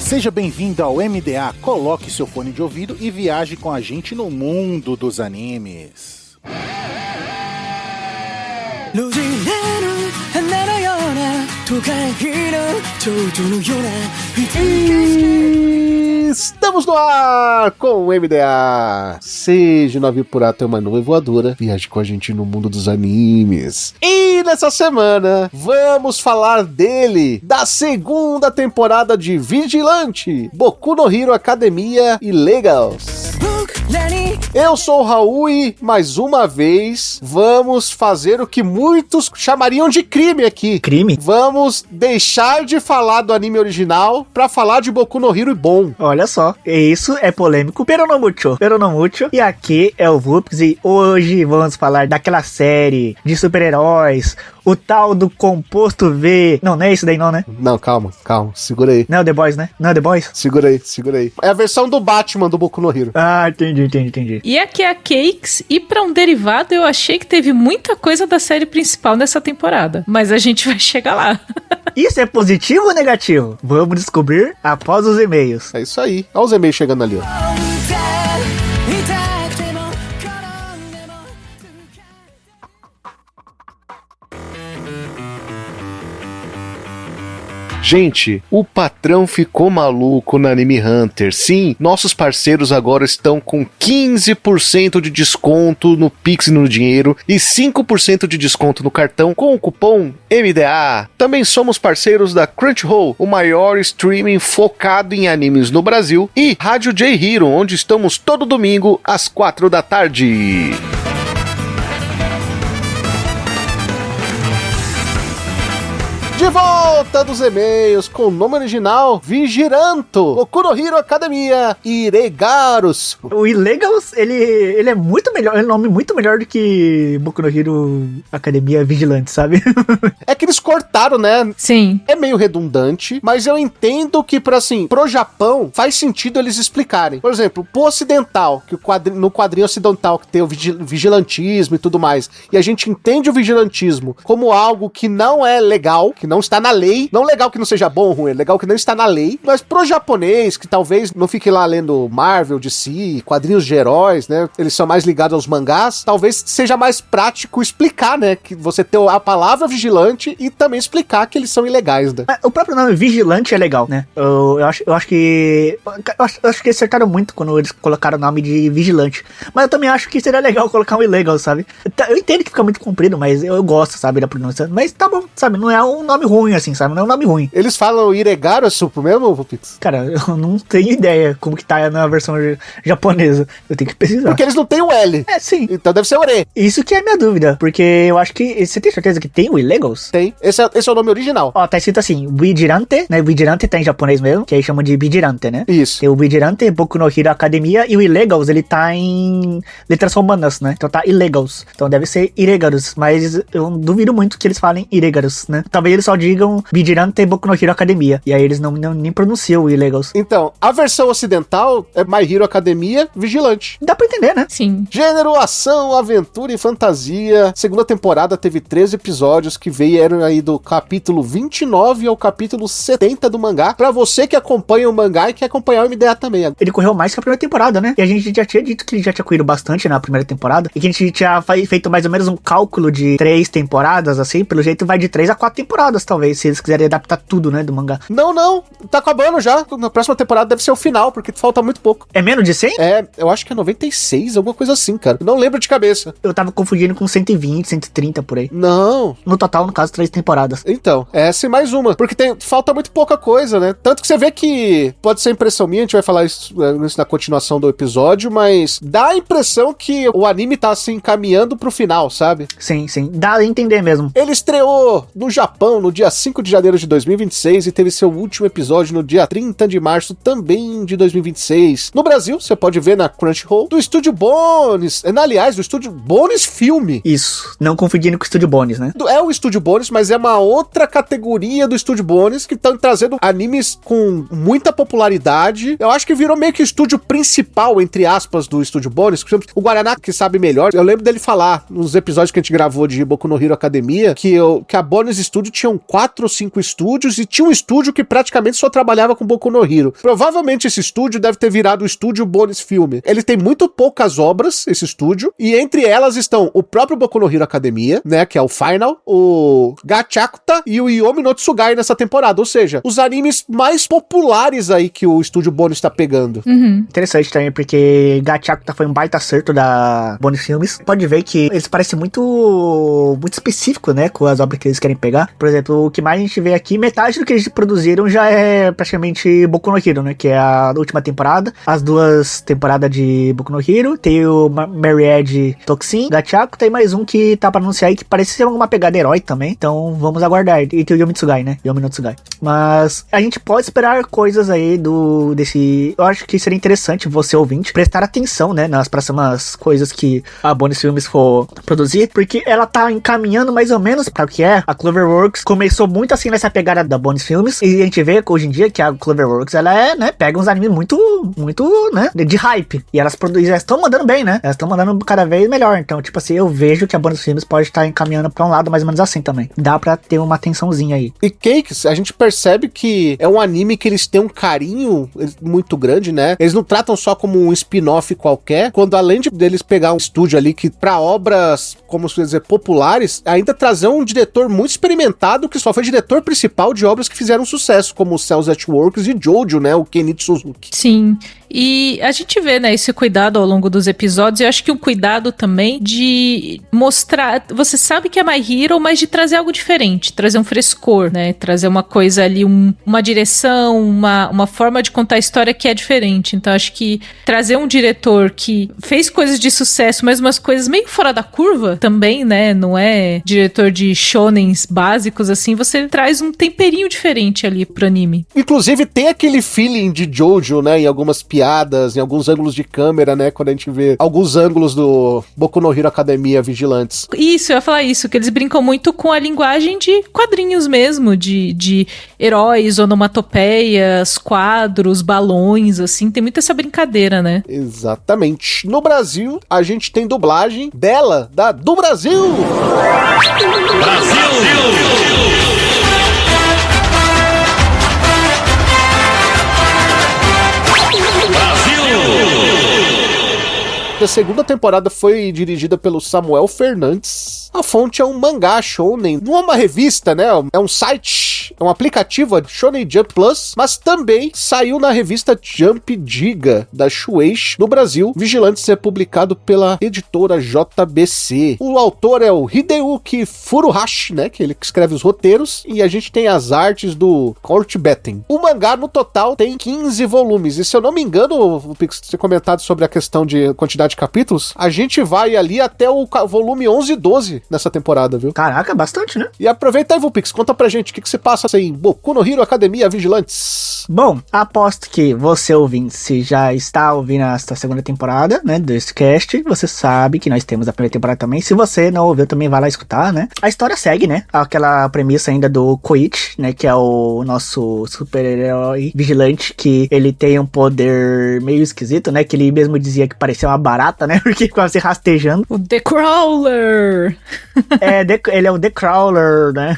Seja bem-vindo ao MDA, coloque seu fone de ouvido e viaje com a gente no mundo dos animes. Estamos no ar com o MDA. Seja navio pirata uma nuvem voadora, viaje com a gente no mundo dos animes. E nessa semana vamos falar dele, da segunda temporada de Vigilante, Boku no Hero Academia e Legals. Eu sou o Raul e, mais uma vez, vamos fazer o que muitos chamariam de crime aqui. Crime? Vamos deixar de falar do anime original pra falar de Boku no Hero bom. Olha só, isso é polêmico, pero não mucho. E aqui é o Vups e hoje vamos falar daquela série de super-heróis, o tal do Composto V. Não é isso daí não, né? Não, calma, segura aí. Não é o The Boys, né? Não é o The Boys? Segura aí. É a versão do Batman do Boku no Hero. Ah, entendi. E aqui é a Cakes, e pra um derivado eu achei que teve muita coisa da série principal nessa temporada, mas a gente vai chegar lá. Isso é positivo ou negativo? Vamos descobrir após os e-mails. É isso aí. Olha os e-mails chegando ali, ó. Gente, o patrão ficou maluco na Anime Hunter. Sim, nossos parceiros agora estão com 15% de desconto no Pix e no dinheiro e 5% de desconto no cartão com o cupom MDA. Também somos parceiros da Crunchyroll, o maior streaming focado em animes no Brasil, e Rádio J Hero, onde estamos todo domingo às 4 da tarde. De volta dos e-mails com o nome original Vigiranto, Boku no Hero Academia e Iregaros. O Illegals, ele é muito melhor, é um nome muito melhor do que Boku no Hero Academia Vigilante, sabe? É que eles cortaram, né? Sim. É meio redundante, mas eu entendo que pro Japão faz sentido eles explicarem. Por exemplo, pro ocidental, que no quadrinho ocidental que tem o vigilantismo e tudo mais, e a gente entende o vigilantismo como algo que não é legal, que não está na lei, não legal que não seja bom ou ruim, é legal que não está na lei, mas pro japonês, que talvez não fique lá lendo Marvel, DC, quadrinhos de heróis, né, eles são mais ligados aos mangás, talvez seja mais prático explicar, né, que você ter a palavra vigilante e também explicar que eles são ilegais, né. O próprio nome vigilante é legal, né, eu acho que acertaram muito quando eles colocaram o nome de vigilante, mas eu também acho que seria legal colocar um ilegal, sabe, eu entendo que fica muito comprido, mas eu gosto, sabe, da pronúncia, mas tá bom, sabe, não é um nome ruim, assim, sabe? Não é um nome ruim. Eles falam Iregaru mesmo, Vupix? Cara, eu não tenho ideia como que tá na versão japonesa. Eu tenho que pesquisar. Porque eles não têm o L. É, sim. Então deve ser Ore. Isso que é minha dúvida, porque eu acho que... Você tem certeza que tem o Illegals? Tem. Esse é o nome original. Ó, tá escrito assim, Vigilante, né? Vigilante tá em japonês mesmo, que aí chama de Vigilante, né? Isso. Tem o Vigilante, Boku no Hero Academia, e o Illegals, ele tá em letras romanas, né? Então tá Illegals. Então deve ser Iregarus, mas eu duvido muito que eles falem Iregarus, né? Talvez eles só digam Vigilante Boku no Hero Academia. E aí eles nem pronunciam o Illegals. Então, a versão ocidental é My Hero Academia Vigilante. Dá pra entender, né? Sim. Gênero, ação, aventura e fantasia. Segunda temporada teve 13 episódios que vieram aí do capítulo 29 ao capítulo 70 do mangá. Pra você que acompanha o mangá e quer acompanhar o MDA também. Ele correu mais que a primeira temporada, né? E a gente já tinha dito que ele já tinha corrido bastante na primeira temporada. E que a gente tinha feito mais ou menos um cálculo de 3 temporadas, assim. Pelo jeito vai de 3 a 4 temporadas, talvez, se eles quiserem adaptar tudo, né, do mangá. Não, tá acabando já. Na próxima temporada deve ser o final, porque falta muito pouco. É menos de 100? É, eu acho que é 96, alguma coisa assim, cara. Eu não lembro de cabeça. Eu tava confundindo com 120, 130 por aí. Não. No total, no caso, 3 temporadas. Então, essa e mais uma. Porque falta muito pouca coisa, né? Tanto que você vê que pode ser impressão minha, a gente vai falar isso na continuação do episódio, mas dá a impressão que o anime tá se encaminhando pro final, sabe? Sim. Dá a entender mesmo. Ele estreou no Japão no dia 5 de janeiro de 2026 e teve seu último episódio no dia 30 de março também de 2026. No Brasil, você pode ver na Crunchyroll, do Estúdio Bones, aliás, do Estúdio Bones Filme. Isso, não confundindo com o Estúdio Bones, né? É o Estúdio Bones, mas é uma outra categoria do Estúdio Bones que estão trazendo animes com muita popularidade. Eu acho que virou meio que o estúdio principal, entre aspas, do Estúdio Bones. Por exemplo, o Guaraná, que sabe melhor, eu lembro dele falar nos episódios que a gente gravou de Boku no Hero Academia que a Bones Studio tinha eram 4 ou 5 estúdios e tinha um estúdio que praticamente só trabalhava com Boku no Hero. Provavelmente esse estúdio deve ter virado o estúdio Bones Film. Ele tem muito poucas obras, esse estúdio, e entre elas estão o próprio Boku no Hero Academia, né, que é o Final, o Gachakuta e o Yomi no Tsugai nessa temporada, ou seja, os animes mais populares aí que o estúdio Bones tá pegando. Interessante também, porque Gachakuta foi um baita acerto da Bones Filmes. Pode ver que eles parecem muito específico, né, com as obras que eles querem pegar. Por exemplo, o que mais a gente vê aqui, metade do que eles produziram já é praticamente Boku no Hero, né, que é a última temporada, as 2 temporadas de Boku no Hero, tem o Married Toxin, Gachakuta, tem mais um que tá pra anunciar aí que parece ser uma pegada herói também, então vamos aguardar. E tem o Yomi Tsugai, né, Yomi no Tsugai. Mas a gente pode esperar coisas aí desse... Eu acho que seria interessante você, ouvinte, prestar atenção, né, nas próximas coisas que a Bones Filmes for produzir, porque ela tá encaminhando mais ou menos pra o que é. A Cloverworks começou muito assim nessa pegada da Bones Filmes, e a gente vê que hoje em dia que a Cloverworks, ela é, né, pega uns animes muito, né, de hype, e elas produzem, elas estão mandando bem, né, elas estão mandando cada vez melhor, então, tipo assim, eu vejo que a Bones Filmes pode estar encaminhando pra um lado mais ou menos assim também. Dá pra ter uma atençãozinha aí. E Cakes, a gente percebe que é um anime que eles têm um carinho muito grande, né? Eles não tratam só como um spin-off qualquer, quando além deles pegar um estúdio ali que pra obras, como se dizer, populares, ainda trazer um diretor muito experimentado que só foi diretor principal de obras que fizeram sucesso, como Cells at Works e Jojo, né? O Kenichi Suzuki. Sim. E a gente vê, né, esse cuidado ao longo dos episódios. Eu acho que um cuidado também de mostrar... Você sabe que é My Hero, mas de trazer algo diferente. Trazer um frescor, né? Trazer uma coisa ali, uma direção, uma forma de contar a história que é diferente. Então, acho que trazer um diretor que fez coisas de sucesso, mas umas coisas meio fora da curva também, né? Não é diretor de shonens básicos, assim. Você traz um temperinho diferente ali pro anime. Inclusive, tem aquele feeling de Jojo, né? Em algumas piadas, em alguns ângulos de câmera, né? Quando a gente vê alguns ângulos do Boku no Hero Academia Vigilantes. Isso, eu ia falar isso, que eles brincam muito com a linguagem de quadrinhos mesmo, de heróis, onomatopeias, quadros, balões, assim, tem muita essa brincadeira, né? Exatamente. No Brasil, a gente tem dublagem dela, do Brasil! A segunda temporada foi dirigida pelo Samuel Fernandes. A fonte é um mangá shonen, não é uma revista, né? É um site, é um aplicativo, a Shonen Jump Plus, mas também saiu na revista Jump Giga, da Shueisha, no Brasil. Vigilantes é publicado pela editora JBC. O autor é o Hideyuki Furuhashi, né? Que ele escreve os roteiros, e a gente tem as artes do Kurt Betten. O mangá, no total, tem 15 volumes, e se eu não me engano, o Pix ter comentado sobre a questão de quantidade de capítulos, a gente vai ali até o volume 11 e 12 nessa temporada, viu? Caraca, bastante, né? E aproveita aí, Vulpix, conta pra gente o que se passa em Boku no Hero Academia Vigilantes. Bom, aposto que você, ouvinte, se já está ouvindo esta segunda temporada, né, desse cast, você sabe que nós temos a primeira temporada também. Se você não ouviu, também vai lá escutar, né? A história segue, né? Aquela premissa ainda do Koichi, né, que é o nosso super-herói vigilante, que ele tem um poder meio esquisito, né, que ele mesmo dizia que parecia uma barata, né, porque ficava se rastejando. O The Crawler! Ele é o The Crawler, né?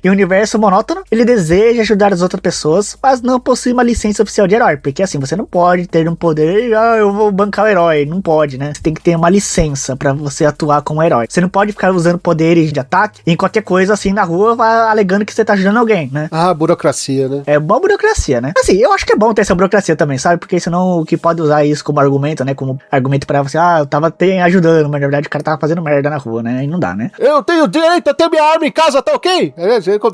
E o universo monótono, ele deseja ajudar as outras pessoas, mas não possui uma licença oficial de herói, porque assim, você não pode ter um poder e eu vou bancar o herói, não pode, né? Você tem que ter uma licença pra você atuar como herói. Você não pode ficar usando poderes de ataque em qualquer coisa assim na rua, alegando que você tá ajudando alguém, né? Ah, burocracia, né? É boa burocracia, né? Assim, eu acho que é bom ter essa burocracia também, sabe? Porque senão o que pode usar isso como argumento, né? Como argumento pra você, eu tava ajudando, mas na verdade o cara tava fazendo merda na rua, né? E não dá, né? Eu tenho direito a ter minha arma em casa, tá ok?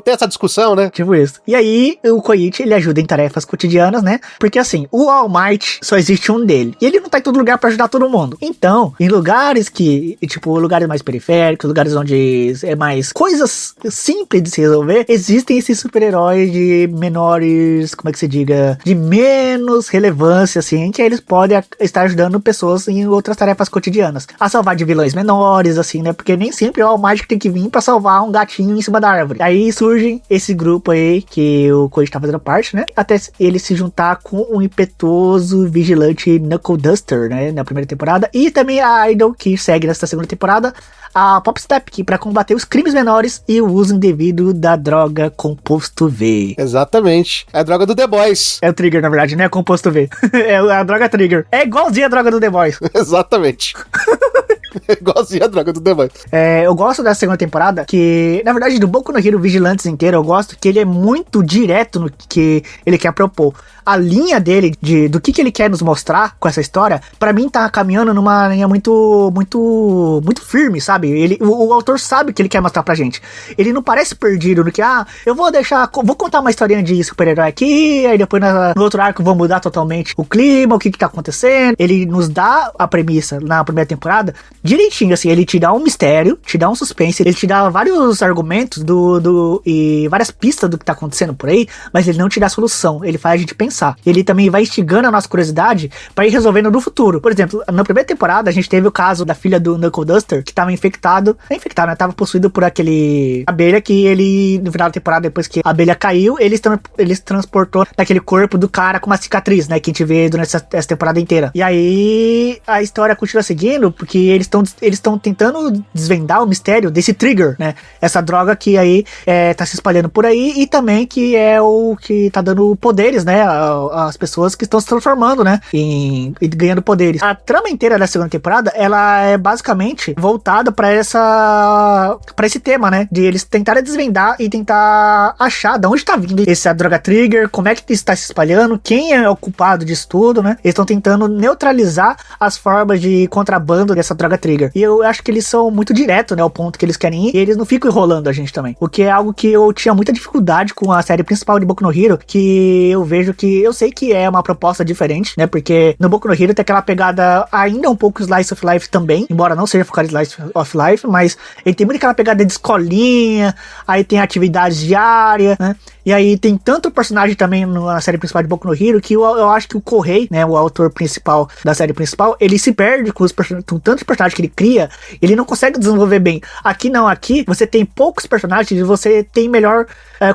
Tem essa discussão, né? Tipo isso. E aí, o Koichi, ele ajuda em tarefas cotidianas, né? Porque assim, o All Might só existe um dele. E ele não tá em todo lugar pra ajudar todo mundo. Então, em lugares que, tipo, lugares mais periféricos, lugares onde é mais coisas simples de se resolver, existem esses super-heróis de menores, como é que se diga, de menos relevância, assim, que eles podem estar ajudando pessoas em outras tarefas cotidianas. A salvar de vilões menores, assim, né? Porque nem sempre o All Might tem que vir pra salvar um gatinho em cima da árvore. Aí surge esse grupo aí, que o Koichi tá fazendo parte, né? Até ele se juntar com um impetuoso vigilante Knuckle Duster, né? Na primeira temporada. E também a Idol, que segue nessa segunda temporada, a Popstep, que para combater os crimes menores e o uso indevido da droga composto V. Exatamente. É a droga do The Boys. É o Trigger, na verdade, né? Composto V. É a droga Trigger. É igualzinho a droga do The Boys. Exatamente. Igualzinho a droga do The Boys. Eu gosto dessa segunda temporada, que, na verdade, do Boku no Hero Vigilantes inteiro, eu gosto que ele é muito direto no que ele quer propor. A linha dele, do que ele quer nos mostrar com essa história, pra mim tá caminhando numa linha muito firme, sabe? O autor sabe o que ele quer mostrar pra gente. Ele não parece perdido no que, eu vou contar uma historinha de super-herói aqui, aí depois no outro arco vou mudar totalmente o clima, o que tá acontecendo. Ele nos dá a premissa na primeira temporada direitinho, assim, ele te dá um mistério, te dá um suspense, ele te dá vários argumentos e várias pistas do que tá acontecendo por aí, mas ele não te dá solução, ele faz a gente pensar. Ele também vai instigando a nossa curiosidade pra ir resolvendo no futuro. Por exemplo, na primeira temporada a gente teve o caso da filha do Knuckle Duster, que tava né? Tava possuído por aquele abelha que ele, no final da temporada, depois que a abelha caiu, ele transportou naquele corpo do cara com uma cicatriz, né? Que a gente vê durante essa temporada inteira. E aí a história continua seguindo, porque eles estão tentando desvendar o mistério desse Trigger, né? Essa droga que aí tá se espalhando por aí e também que é o que tá dando poderes, né? As pessoas que estão se transformando, né? E ganhando poderes. A trama inteira da segunda temporada, ela é basicamente voltada pra esse tema, né? De eles tentarem desvendar e tentar achar de onde tá vindo essa droga Trigger, como é que está se espalhando, quem é o culpado disso tudo, né? Eles estão tentando neutralizar as formas de contrabando dessa droga Trigger. E eu acho que eles são muito direto, né? Ao ponto que eles querem ir. E eles não ficam enrolando a gente também. O que é algo que eu tinha muita dificuldade com a série principal de Boku no Hero, que eu vejo que eu sei que é uma proposta diferente, né? Porque no Boku no Hero tem aquela pegada ainda um pouco Slice of Life também, embora não seja focado em Slice of Life, mas ele tem muito aquela pegada de escolinha, aí tem atividades diárias, né? E aí tem tanto personagem também na série principal de Boku no Hero que eu acho que o Kohei, né, o autor principal da série principal, ele se perde com tantos personagens que ele cria, ele não consegue desenvolver bem. Aqui não, aqui você tem poucos personagens e você tem melhor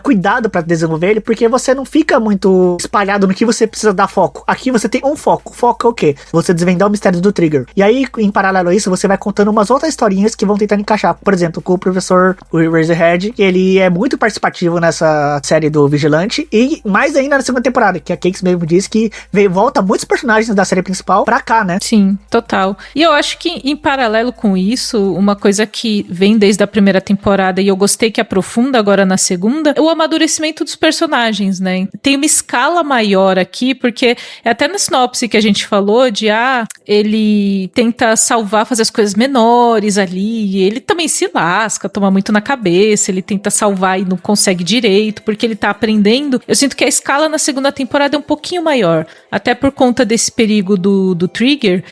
cuidado pra desenvolver ele, porque você não fica muito espalhado no que você precisa dar foco. Aqui você tem um foco. O foco é o quê? Você desvendar o mistério do Trigger. E aí, em paralelo a isso, você vai contando umas outras historinhas que vão tentando encaixar. Por exemplo, com o professor Razorhead, ele é muito participativo nessa série do Vigilante, e mais ainda na segunda temporada, que a Cakes mesmo disse que volta muitos personagens da série principal pra cá, né? Sim, total. E eu acho que em paralelo com isso, uma coisa que vem desde a primeira temporada e eu gostei que aprofunda agora na segunda, é o amadurecimento dos personagens, né? Tem uma escala maior aqui, porque até na sinopse que a gente falou de, ele tenta salvar, fazer as coisas menores ali, e ele também se lasca, toma muito na cabeça, ele tenta salvar e não consegue direito, porque ele tá aprendendo. Eu sinto que a escala na segunda temporada é um pouquinho maior, até por conta desse perigo do Trigger,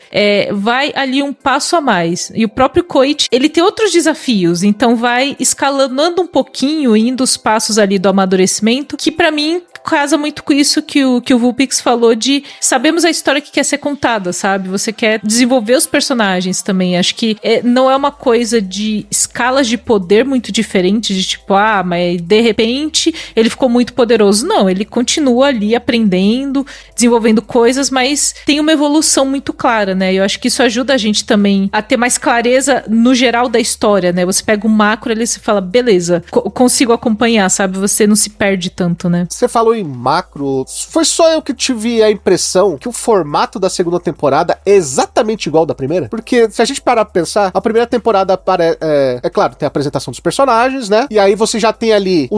vai ali um passo a mais. E o próprio Koichi, ele tem outros desafios, então vai escalando um pouquinho, indo os passos ali do amadurecimento, que pra mim casa muito com isso que o Vulpix falou de sabemos a história que quer ser contada, sabe? Você quer desenvolver os personagens também. Acho que não é uma coisa de escalas de poder muito diferentes, de tipo, mas de repente ele ficou muito poderoso. Não, ele continua ali aprendendo, desenvolvendo coisas, mas tem uma evolução muito clara, né? Eu acho que isso ajuda a gente também a ter mais clareza no geral da história, né? Você pega um macro ali e você fala, beleza, consigo acompanhar, sabe? Você não se perde tanto, né? Você falou em macro, foi só eu que tive a impressão que o formato da segunda temporada é exatamente igual da primeira? Porque se a gente parar pra pensar, a primeira temporada é claro, tem a apresentação dos personagens, né? E aí você já tem ali,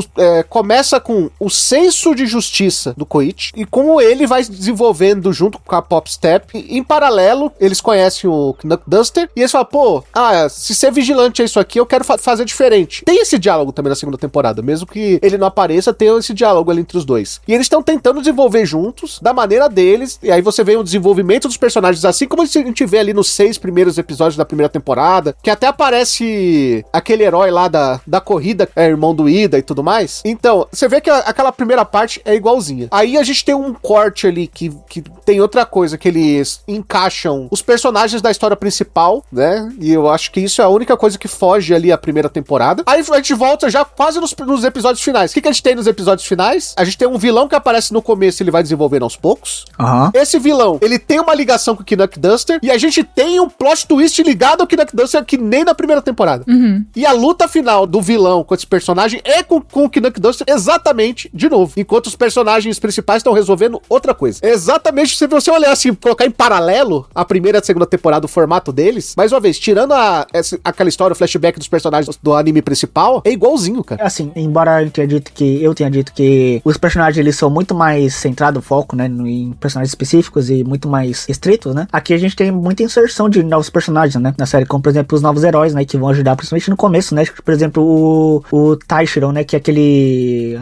começa com o senso de justiça do Koichi e como ele vai desenvolvendo junto com a Popstep. Em paralelo, eles conhecem o Knuckle Duster e eles falam, se ser vigilante é isso aqui, eu quero fazer diferente. Tem esse diálogo também na segunda temporada, mesmo que ele não apareça, tem esse diálogo ali entre os dois. 2. E eles estão tentando desenvolver juntos, da maneira deles, e aí você vê o desenvolvimento dos personagens, assim como a gente vê ali nos 6 primeiros episódios da primeira temporada, que até aparece aquele herói lá da corrida, irmão do Ida e tudo mais. Então, você vê que aquela primeira parte é igualzinha. Aí a gente tem um corte ali que tem outra coisa, que eles encaixam os personagens da história principal, né? E eu acho que isso é a única coisa que foge ali a primeira temporada. Aí a gente volta já quase nos episódios finais. O que a gente tem nos episódios finais? A gente tem um vilão que aparece no começo e ele vai desenvolvendo aos poucos. Aham. Esse vilão, ele tem uma ligação com o Knuck Duster e a gente tem um plot twist ligado ao Knuck Duster que nem na primeira temporada. E a luta final do vilão com esse personagem é com o Knuck Duster exatamente de novo. Enquanto os personagens principais estão resolvendo outra coisa. Exatamente, se você olhar assim, colocar em paralelo a primeira e a segunda temporada, o formato deles, mais uma vez, tirando aquela história, o flashback dos personagens do anime principal, é igualzinho, cara. Assim, embora eu tenha dito que os personagens eles são muito mais centrados, foco, né, em personagens específicos e muito mais restritos, né? Aqui a gente tem muita inserção de novos personagens, né, na série, como por exemplo os novos heróis, né, que vão ajudar principalmente no começo, né? Por exemplo, o Taishiro, né, que é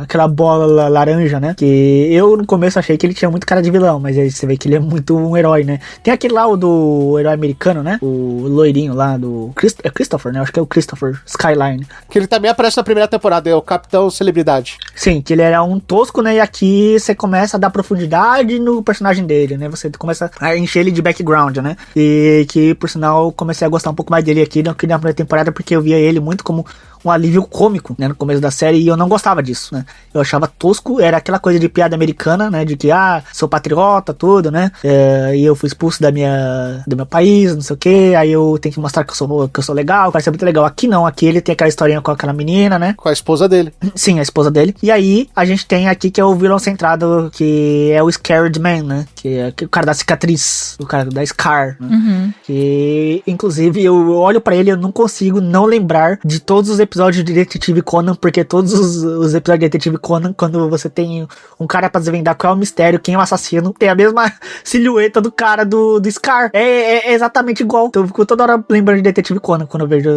aquela bola laranja, né? Que eu no começo achei que ele tinha muito cara de vilão, mas aí você vê que ele é muito um herói, né? Tem aquele lá, o do herói americano, né? O loirinho lá do... É Christopher, né? Acho que é o Christopher Skyline. Que ele também aparece na primeira temporada, é o Capitão Celebridade. Sim, que ele era um tosco, né? E aqui você começa a dar profundidade no personagem dele, né? Você começa a encher ele de background, né? E que, por sinal, comecei a gostar um pouco mais dele aqui na primeira temporada, porque eu via ele muito como um alívio cômico, né, no começo da série, e eu não gostava disso, né, eu achava tosco, era aquela coisa de piada americana, né, de que, sou patriota, tudo, né, e eu fui expulso do meu país, não sei o que, aí eu tenho que mostrar que eu sou legal, parece muito legal. Aqui não, aqui ele tem aquela historinha com aquela menina, né. Com a esposa dele. Sim, a esposa dele. E aí, a gente tem aqui que é o vilão centrado, que é o Scared Man, né, que é o cara da cicatriz, o cara da Scar, né, que, inclusive, eu olho pra ele e eu não consigo não lembrar de todos os episódios de Detetive Conan, porque todos os episódios de Detetive Conan, quando você tem um cara pra desvendar qual é o mistério, quem é o assassino, tem a mesma silhueta do cara do Scar. É exatamente igual. Então eu fico toda hora lembrando de Detetive Conan quando eu vejo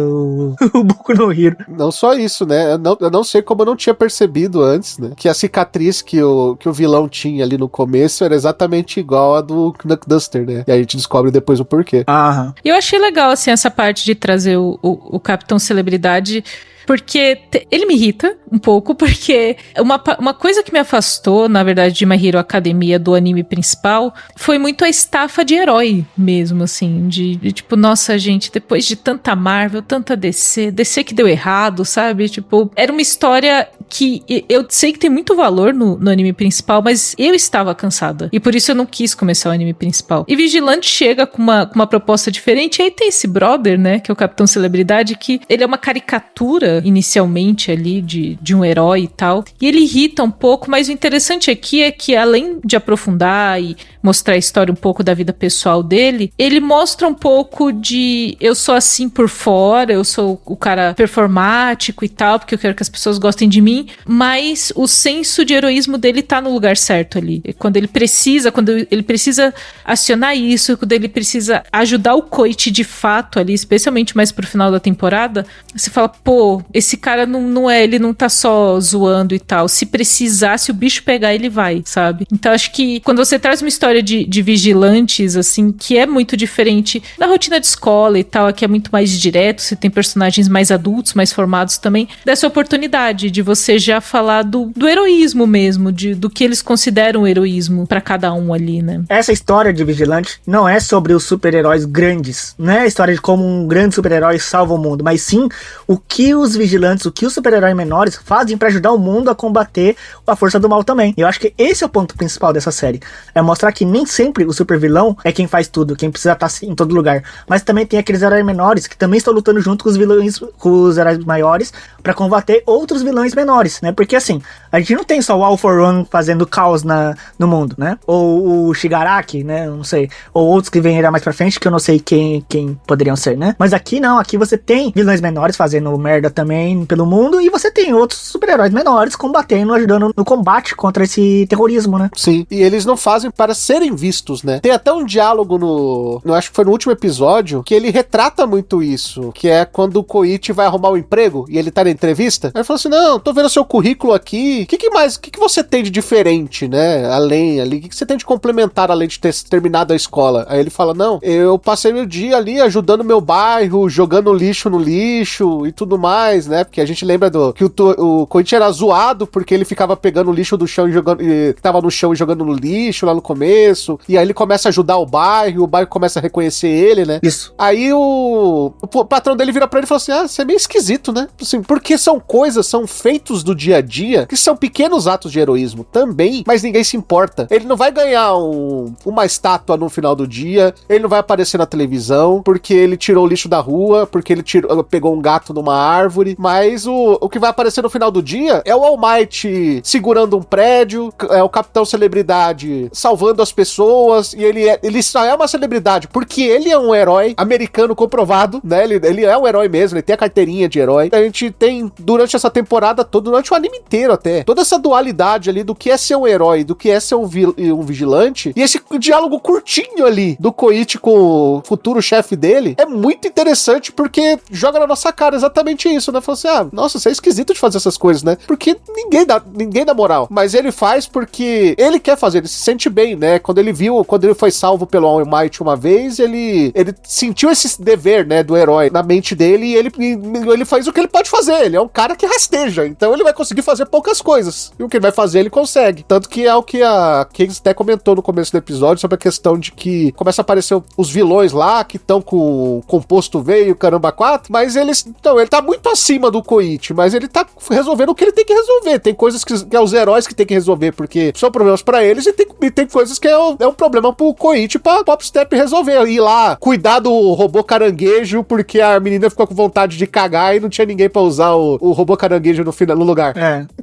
o Boku no Hero. Não só isso, né? Eu não sei como eu não tinha percebido antes, né? Que a cicatriz que o vilão tinha ali no começo era exatamente igual a do Knuck Duster, né? E a gente descobre depois o porquê. Aham. E eu achei legal, assim, essa parte de trazer o Capitão Celebridade, porque ele me irrita um pouco, porque uma coisa que me afastou, na verdade, de My Hero Academia, do anime principal, foi muito a estafa de herói mesmo, assim, de tipo, nossa, gente, depois de tanta Marvel, tanta DC que deu errado, sabe? Tipo, era uma história que eu sei que tem muito valor no anime principal, mas eu estava cansada, e por isso eu não quis começar o anime principal. E Vigilante chega com uma proposta diferente, e aí tem esse brother, né, que é o Capitão Celebridade, que ele é uma caricatura inicialmente ali de um herói e tal, e ele irrita um pouco, mas o interessante aqui é que além de aprofundar e mostrar a história um pouco da vida pessoal dele, ele mostra um pouco de eu sou assim por fora, eu sou o cara performático e tal, porque eu quero que as pessoas gostem de mim, mas o senso de heroísmo dele tá no lugar certo ali, quando ele precisa acionar isso, quando ele precisa ajudar o Koichi de fato ali, especialmente mais pro final da temporada, você fala, pô, esse cara não é, ele não tá só zoando e tal. Se precisar, se o bicho pegar, ele vai, sabe? Então acho que quando você traz uma história de vigilantes, assim, que é muito diferente da rotina de escola e tal, aqui é muito mais direto, você tem personagens mais adultos, mais formados também, dessa oportunidade de você já falar do heroísmo mesmo, do que eles consideram heroísmo pra cada um ali, né? Essa história de Vigilante não é sobre os super-heróis grandes, não é a história de como um grande super-herói salva o mundo, mas sim o que os vigilantes, o que os super-heróis menores fazem pra ajudar o mundo a combater a força do mal também. E eu acho que esse é o ponto principal dessa série. É mostrar que nem sempre o super-vilão é quem faz tudo, quem precisa estar em todo lugar. Mas também tem aqueles heróis menores que também estão lutando junto com os vilões, com os heróis maiores, pra combater outros vilões menores, né? Porque assim, a gente não tem só o All for One fazendo caos no mundo, né? Ou o Shigaraki, né? Eu não sei. Ou outros que vêm mais pra frente, que eu não sei quem poderiam ser, né? Mas aqui não, aqui você tem vilões menores fazendo merda também, também pelo mundo, e você tem outros super-heróis menores combatendo, ajudando no combate contra esse terrorismo, né? Sim, e eles não fazem para serem vistos, né? Tem até um diálogo eu acho que foi no último episódio, que ele retrata muito isso, que é quando o Koichi vai arrumar um emprego e ele tá na entrevista, aí ele fala assim, não, tô vendo o seu currículo aqui, o que você tem de diferente, né? Além ali, o que você tem de complementar além de ter terminado a escola? Aí ele fala, não, eu passei meu dia ali ajudando meu bairro, jogando lixo no lixo e tudo mais, né? Porque a gente lembra que o Koichi era zoado porque ele ficava pegando o lixo do chão e tava no chão e jogando no lixo lá no começo, e aí ele começa a ajudar o bairro começa a reconhecer ele, né? Isso. Aí o patrão dele vira pra ele e fala assim, você é meio esquisito, né? Assim, porque são feitos do dia a dia, que são pequenos atos de heroísmo também, mas ninguém se importa. Ele não vai ganhar uma estátua no final do dia, ele não vai aparecer na televisão, porque ele tirou o lixo da rua, porque ele pegou um gato numa árvore, mas o que vai aparecer no final do dia é o All Might segurando um prédio, é o Capitão Celebridade salvando as pessoas, e ele só é uma celebridade porque ele é um herói americano comprovado, né? Ele é um herói mesmo, ele tem a carteirinha de herói. A gente tem, durante essa temporada toda, durante o anime inteiro até, toda essa dualidade ali do que é ser um herói, do que é ser um vigilante, e esse diálogo curtinho ali do Koichi com o futuro chefe dele é muito interessante porque joga na nossa cara exatamente isso, né? Fala assim, nossa, você é esquisito de fazer essas coisas, né? Porque ninguém dá moral, mas ele faz porque ele quer fazer, ele se sente bem, né? Quando ele foi salvo pelo All Might uma vez, ele sentiu esse dever, né, do herói na mente dele, e ele faz o que ele pode fazer, ele é um cara que rasteja, então ele vai conseguir fazer poucas coisas, e o que ele vai fazer, ele consegue. Tanto que é o que a Kings até comentou no começo do episódio, sobre a questão de que começa a aparecer os vilões lá, que estão com composto V e o caramba 4, mas ele tá muito acima do Koichi, mas ele tá resolvendo o que ele tem que resolver. Tem coisas que é os heróis que tem que resolver, porque são problemas pra eles, e tem coisas que é um problema pro Koichi pra Popstep resolver. Ir lá, cuidar do robô caranguejo, porque a menina ficou com vontade de cagar e não tinha ninguém pra usar o robô caranguejo no lugar.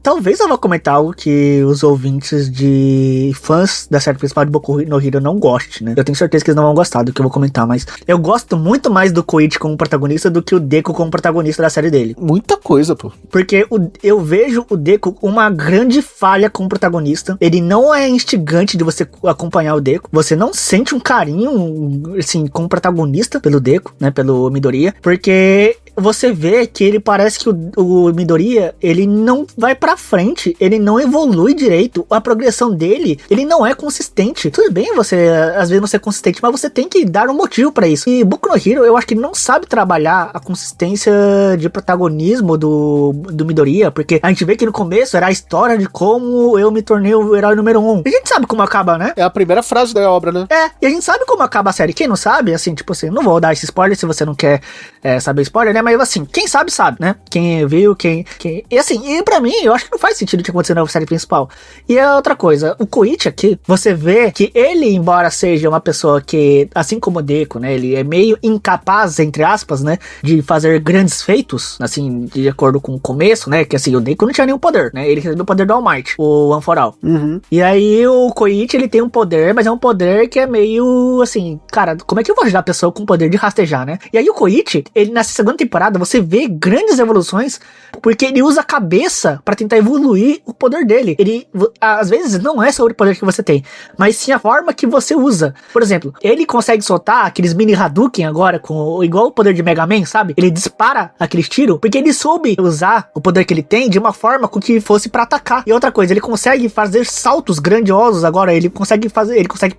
Talvez eu vou comentar algo que os ouvintes de fãs da série principal de Boku no Hero não gostem, né? Eu tenho certeza que eles não vão gostar do que eu vou comentar, mas eu gosto muito mais do Koichi como protagonista do que o Deku como protagonista da série dele. Muita coisa, pô. Porque eu vejo o Deku uma grande falha como protagonista. Ele não é instigante de você acompanhar o Deku. Você não sente um carinho, assim, como protagonista pelo Deku, né? Pelo Midoriya. Porque você vê que ele parece que o Midoriya, ele não vai pra frente, ele não evolui direito, a progressão dele, ele não é consistente. Tudo bem às vezes não ser consistente, mas você tem que dar um motivo pra isso. E Boku no Hero, eu acho que ele não sabe trabalhar a consistência de protagonismo do Midoriya, porque a gente vê que no começo era a história de como eu me tornei o herói número 1. E a gente sabe como acaba, né? É a primeira frase da obra, né? E a gente sabe como acaba a série. Quem não sabe, assim, tipo assim, não vou dar esse spoiler se você não quer saber spoiler, né? Mas assim, quem sabe, né? Quem viu, E assim, pra mim, eu acho que não faz sentido o que aconteceu na série principal. E a outra coisa, o Koichi aqui, você vê que ele, embora seja uma pessoa que, assim como o Deku, né? Ele é meio incapaz, entre aspas, né? De fazer grandes feitos, assim, de acordo com o começo, né? Que assim, o Deku não tinha nenhum poder, né? Ele recebeu o poder do All Might, o One for All. Uhum. E aí o Koichi, ele tem um poder, mas é um poder que é meio, assim, cara, como é que eu vou ajudar a pessoa com o poder de rastejar, né? E aí o Koichi, ele nessa segunda temporada, você vê grandes evoluções, porque ele usa a cabeça pra tentar evoluir o poder dele. Ele, às vezes, não é sobre o poder que você tem, mas sim a forma que você usa. Por exemplo, ele consegue soltar aqueles mini Hadouken agora, igual o poder de Mega Man, sabe? Ele dispara aqueles tiros, porque ele soube usar o poder que ele tem de uma forma com que fosse pra atacar. E outra coisa, ele consegue fazer saltos grandiosos agora, ele consegue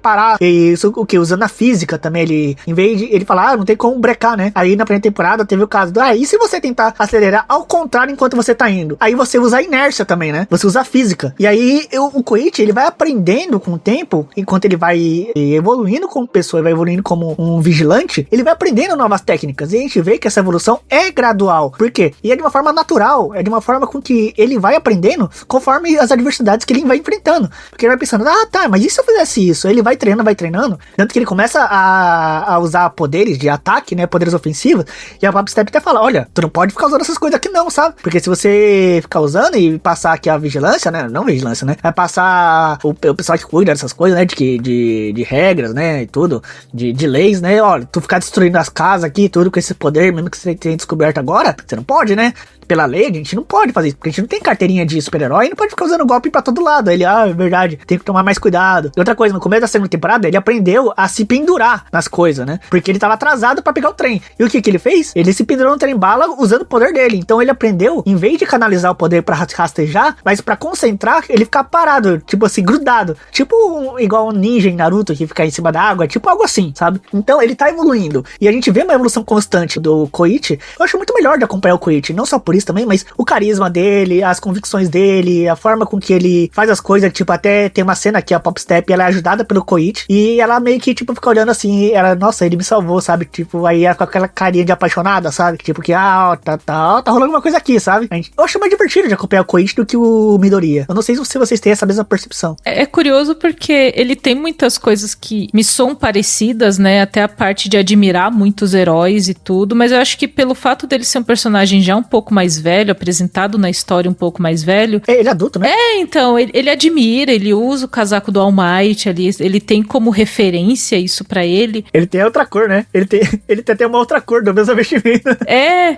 parar, e isso o que? Usando a física também, ele, em vez de, ele fala, não tem como brecar, né? Aí na primeira temporada teve o caso do, e se você tentar acelerar ao contrário enquanto você tá indo? Aí você usa a inércia também, né? Você usa a física. E aí o Koichi, ele vai aprendendo com o tempo, enquanto ele vai evoluindo como pessoa, vai evoluindo como um vigilante, ele vai aprendendo novas técnicas. E a gente vê que essa evolução é gradual. Por quê? E é de uma forma natural, é de uma forma com que ele vai aprendendo conforme as adversidades que ele vai enfrentando. Porque ele vai pensando, mas e se eu fizesse isso? Ele vai treinando, tanto que ele começa a usar poderes de ataque, né? Poderes ofensivos, e a Popstep até fala, olha, tu não pode ficar usando essas coisas aqui não, sabe? Porque se você ficar usando e passar aqui a vigilância, né? Não vigilância, né? Vai passar o pessoal que cuida dessas coisas, né? De regras, né? E tudo, de leis, né? Olha, tu ficar destruindo as casas aqui, tudo com esse poder, mesmo que você tenha descoberto agora, você não pode, né? pela lei, a gente não pode fazer isso, porque a gente não tem carteirinha de super-herói e não pode ficar usando golpe pra todo lado. Ele, é verdade, tem que tomar mais cuidado. E outra coisa, no começo da segunda temporada, ele aprendeu a se pendurar nas coisas, né? Porque ele tava atrasado pra pegar o trem. E o que ele fez? Ele se pendurou no trem-bala usando o poder dele. Então ele aprendeu, em vez de canalizar o poder pra rastejar, mas pra concentrar, ele ficar parado, tipo assim, grudado. Tipo igual um ninja em Naruto que fica em cima da água, tipo algo assim, sabe? Então ele tá evoluindo. E a gente vê uma evolução constante do Koichi. Eu acho muito melhor de acompanhar o Koichi, não só por isso também, mas o carisma dele, as convicções dele, a forma com que ele faz as coisas, tipo, até tem uma cena que a Pop Step, ela é ajudada pelo Koichi, e ela meio que, tipo, fica olhando assim, ela, nossa, ele me salvou, sabe? Tipo, aí ela com aquela carinha de apaixonada, sabe? Tipo, que, tá rolando uma coisa aqui, sabe? Eu acho mais divertido de acompanhar o Koichi do que o Midoriya. Eu não sei se vocês têm essa mesma percepção. É curioso porque ele tem muitas coisas que me são parecidas, né? Até a parte de admirar muitos heróis e tudo, mas eu acho que pelo fato dele ser um personagem já um pouco mais velho, apresentado na história um pouco mais velho... Ele é adulto, né? Então, ele admira, ele usa o casaco do All Might ali, ele tem como referência isso pra ele. Ele tem outra cor, né? Ele tem até uma outra cor do mesmo vestimento.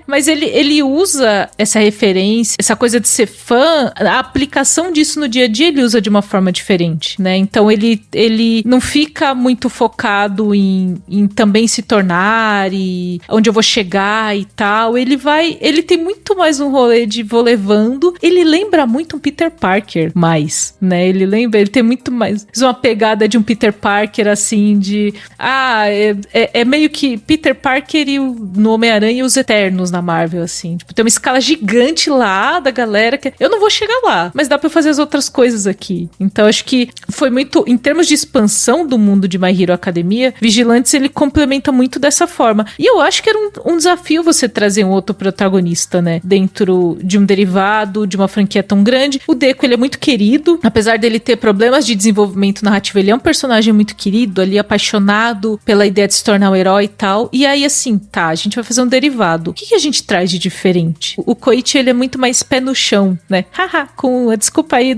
Mas ele usa essa referência, essa coisa de ser fã, a aplicação disso no dia a dia ele usa de uma forma diferente, né? Então ele não fica muito focado em também se tornar e onde eu vou chegar e tal. Ele tem muito mais um rolê de vou levando. Ele lembra muito um Peter Parker mais, né? Ele tem muito mais uma pegada de um Peter Parker, assim, de... é meio que Peter Parker no Homem-Aranha e os Eternos na Marvel, assim. Tipo, tem uma escala gigante lá da galera que eu não vou chegar lá, mas dá pra eu fazer as outras coisas aqui. Então, acho que foi muito... Em termos de expansão do mundo de My Hero Academia, Vigilantes, ele complementa muito dessa forma. E eu acho que era um desafio você trazer um outro protagonista, né? Dentro de um derivado, de uma franquia tão grande. O Deco, ele é muito querido. Apesar dele ter problemas de desenvolvimento narrativo, ele é um personagem muito querido, ali apaixonado pela ideia de se tornar um herói e tal. E aí, assim, a gente vai fazer um derivado. O que a gente traz de diferente? O Koichi, ele é muito mais pé no chão, né? Com a desculpa aí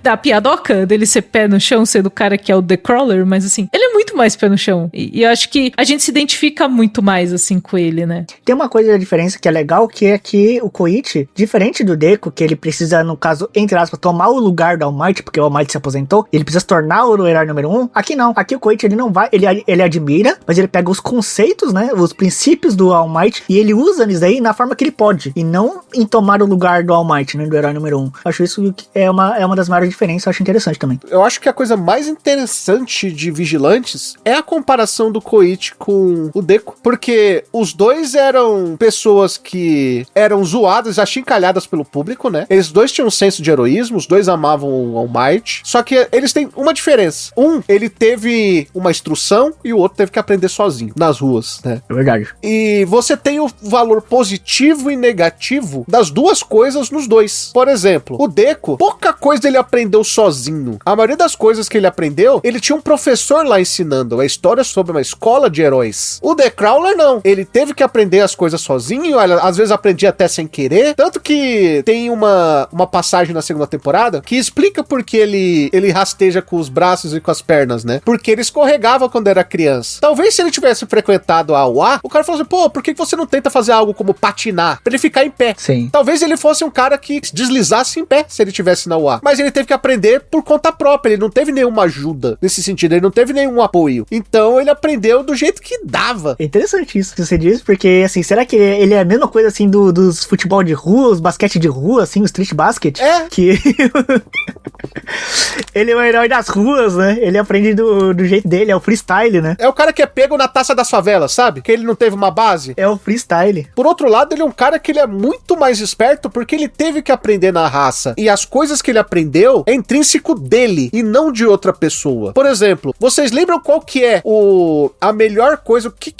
da piadoca dele ser pé no chão, ser do cara que é o The Crawler, mas assim, ele é muito mais pé no chão. E eu acho que a gente se identifica muito mais, assim, com ele, né? Tem uma coisa da diferença que é legal, que é que o Koichi, diferente do Deco, que ele precisa, no caso, entre aspas, tomar o lugar do All Might, porque o All Might se aposentou, ele precisa se tornar o herói número 1. Aqui não. Aqui o Koichi, ele não vai, ele admira, mas ele pega os conceitos, né, os princípios do All Might, e ele usa nisso aí na forma que ele pode, e não em tomar o lugar do All Might, né, do herói número 1. Acho isso que é uma das maiores diferenças, eu acho interessante também. Eu acho que a coisa mais interessante de Vigilantes é a comparação do Koichi com o Deco, porque os dois eram pessoas que eram zoadas, achincalhadas pelo público, né? Eles dois tinham um senso de heroísmo, os dois amavam o All Might, só que eles têm uma diferença. Um, ele teve uma instrução e o outro teve que aprender sozinho, nas ruas, né? É verdade. E você tem o valor positivo e negativo das duas coisas nos dois. Por exemplo, o Deco, pouca coisa ele aprendeu sozinho. A maioria das coisas que ele aprendeu, ele tinha um professor lá ensinando a história sobre uma escola de heróis. O The Crawler não. Ele teve que aprender as coisas sozinho, às vezes aprendia até sem querer. Tanto que tem uma passagem na segunda temporada que explica por que ele rasteja com os braços e com as pernas, né? Porque ele escorregava quando era criança. Talvez se ele tivesse frequentado a UA, o cara falou assim, pô, por que você não tenta fazer algo como patinar? Pra ele ficar em pé. Sim. Talvez ele fosse um cara que deslizasse em pé se ele tivesse na UA. Mas ele teve que aprender por conta própria. Ele não teve nenhuma ajuda nesse sentido. Ele não teve nenhum apoio. Então ele aprendeu do jeito que dava. É interessante isso que você diz, porque assim, será que ele é a mesma coisa assim dos futebol de rua, os basquete de rua, assim, o street basket? É. Que ele é o herói das ruas, né? Ele aprende do jeito dele, é o freestyle, né? É o cara que é pego na taça das favelas, sabe? Que ele não teve uma base. É o freestyle. Por outro lado, ele é um cara que ele é muito mais esperto porque ele teve que aprender na raça. E as coisas que ele aprendeu é intrínseco dele e não de outra pessoa. Por exemplo, vocês lembram qual que é a melhor coisa, o que